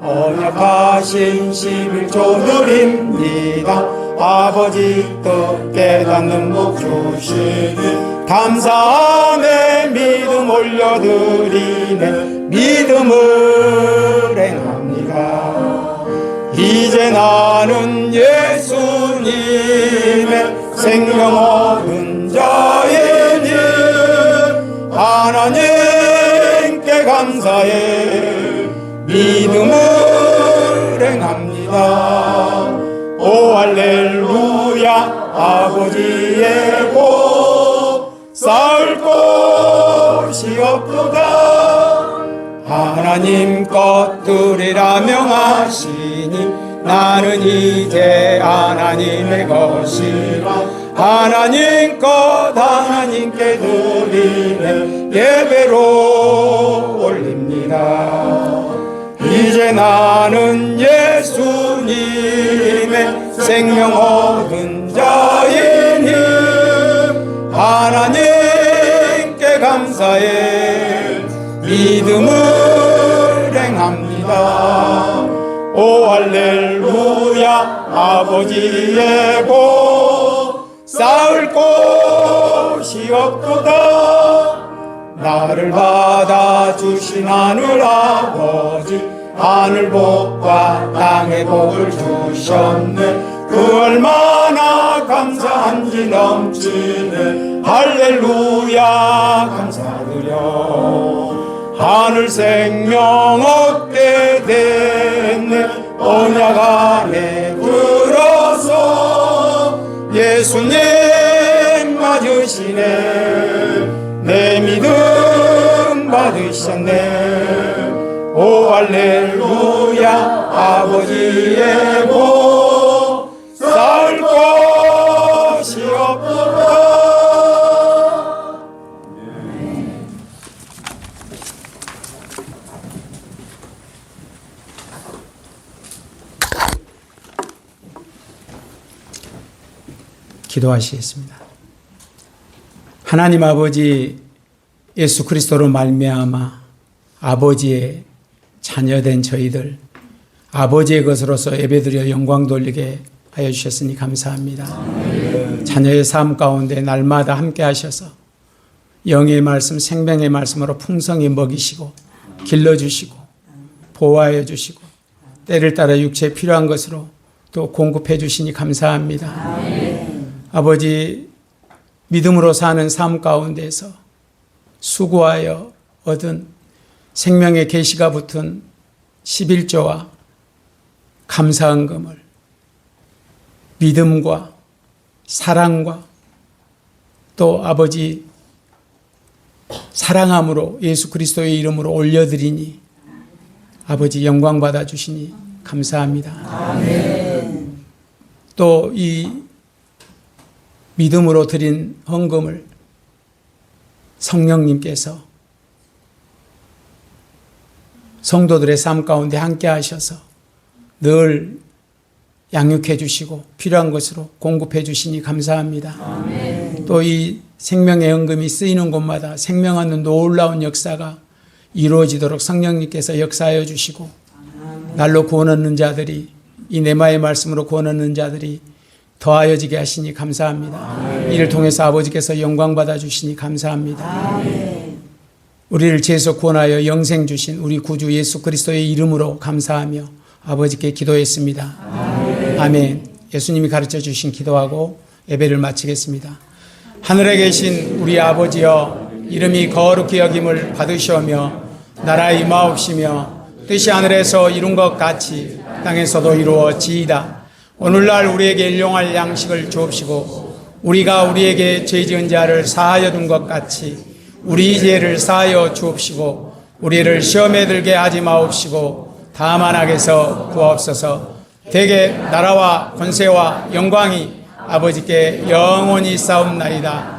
언약하신 11조 드립니다. 아버지 뜻 깨닫는 복 주시니 감사함에 믿음 올려드리네. 믿음을 행합니다. 이제 나는 예수님의 생명 얻은 자이니 하나님께 감사해 믿음을 행합니다. 오 할렐루야. 아버지의 복 쌓을 곳이 없도다. 하나님 것들이라 명하시니 나는 이제 하나님의 것이라. 하나님 것 하나님께 드리네. 예배로 올립니다. 이제 나는 예수님의 생명 얻은 자이니 하나님께 감사해 믿음을 행합니다. 오 할렐루야. 아버지의 복 쌓을 곳이 없도다. 나를 받아주신 하늘 아버지 하늘 복과 땅의 복을 주셨네. 그 얼마나 감사한지 넘치네. 할렐루야. 감사드려. 하늘 생명 얻게 됐네. 언약 안에 들어서 예수님 맞으시네. 내 믿음 받으셨네. 오 할렐루야. 아버지의 복 쌓을 곳이 없도다. 기도하시겠습니다. 하나님 아버지, 예수 그리스도로 말미암아 아버지의 자녀된 저희들, 아버지의 것으로서 예배드려 영광 돌리게 하여 주셨으니 감사합니다. 자녀의 삶 가운데 날마다 함께 하셔서 영의 말씀, 생명의 말씀으로 풍성히 먹이시고 길러주시고 보호하여 주시고 때를 따라 육체에 필요한 것으로 또 공급해 주시니 감사합니다. 아버지, 믿음으로 사는 삶 가운데서 수고하여 얻은 생명의 계시가 붙은 11조와 감사헌금을 믿음과 사랑과 또 아버지 사랑함으로 예수 그리스도의 이름으로 올려드리니 아버지 영광 받아주시니 감사합니다. 또 이 믿음으로 드린 헌금을 성령님께서 성도들의 삶 가운데 함께 하셔서 늘 양육해 주시고 필요한 것으로 공급해 주시니 감사합니다. 또 이 생명의 헌금이 쓰이는 곳마다 생명하는 놀라운 역사가 이루어지도록 성령님께서 역사하여 주시고 날로 구원 얻는 자들이 이 네마의 말씀으로 구원 얻는 자들이 더하여지게 하시니 감사합니다. 이를 통해서 아버지께서 영광 받아 주시니 감사합니다. 우리를 죄에서 구원하여 영생 주신 우리 구주 예수 그리스도의 이름으로 감사하며 아버지께 기도했습니다. 아멘. 예수님이 가르쳐 주신 기도하고 예배를 마치겠습니다. 하늘에 계신 우리 아버지여, 이름이 거룩히 여김을 받으시오며 나라 임하옵시며 뜻이 하늘에서 이룬 것 같이 땅에서도 이루어지이다. 오늘날 우리에게 일용할 양식을 주옵시고 우리가 우리에게 죄 지은 자를 사하여 둔 것 같이 우리 죄를 사하여 주옵시고 우리를 시험에 들게 하지 마옵시고 다만 악에서 구하옵소서. 대개 나라와 권세와 영광이 아버지께 영원히 싸움나이다.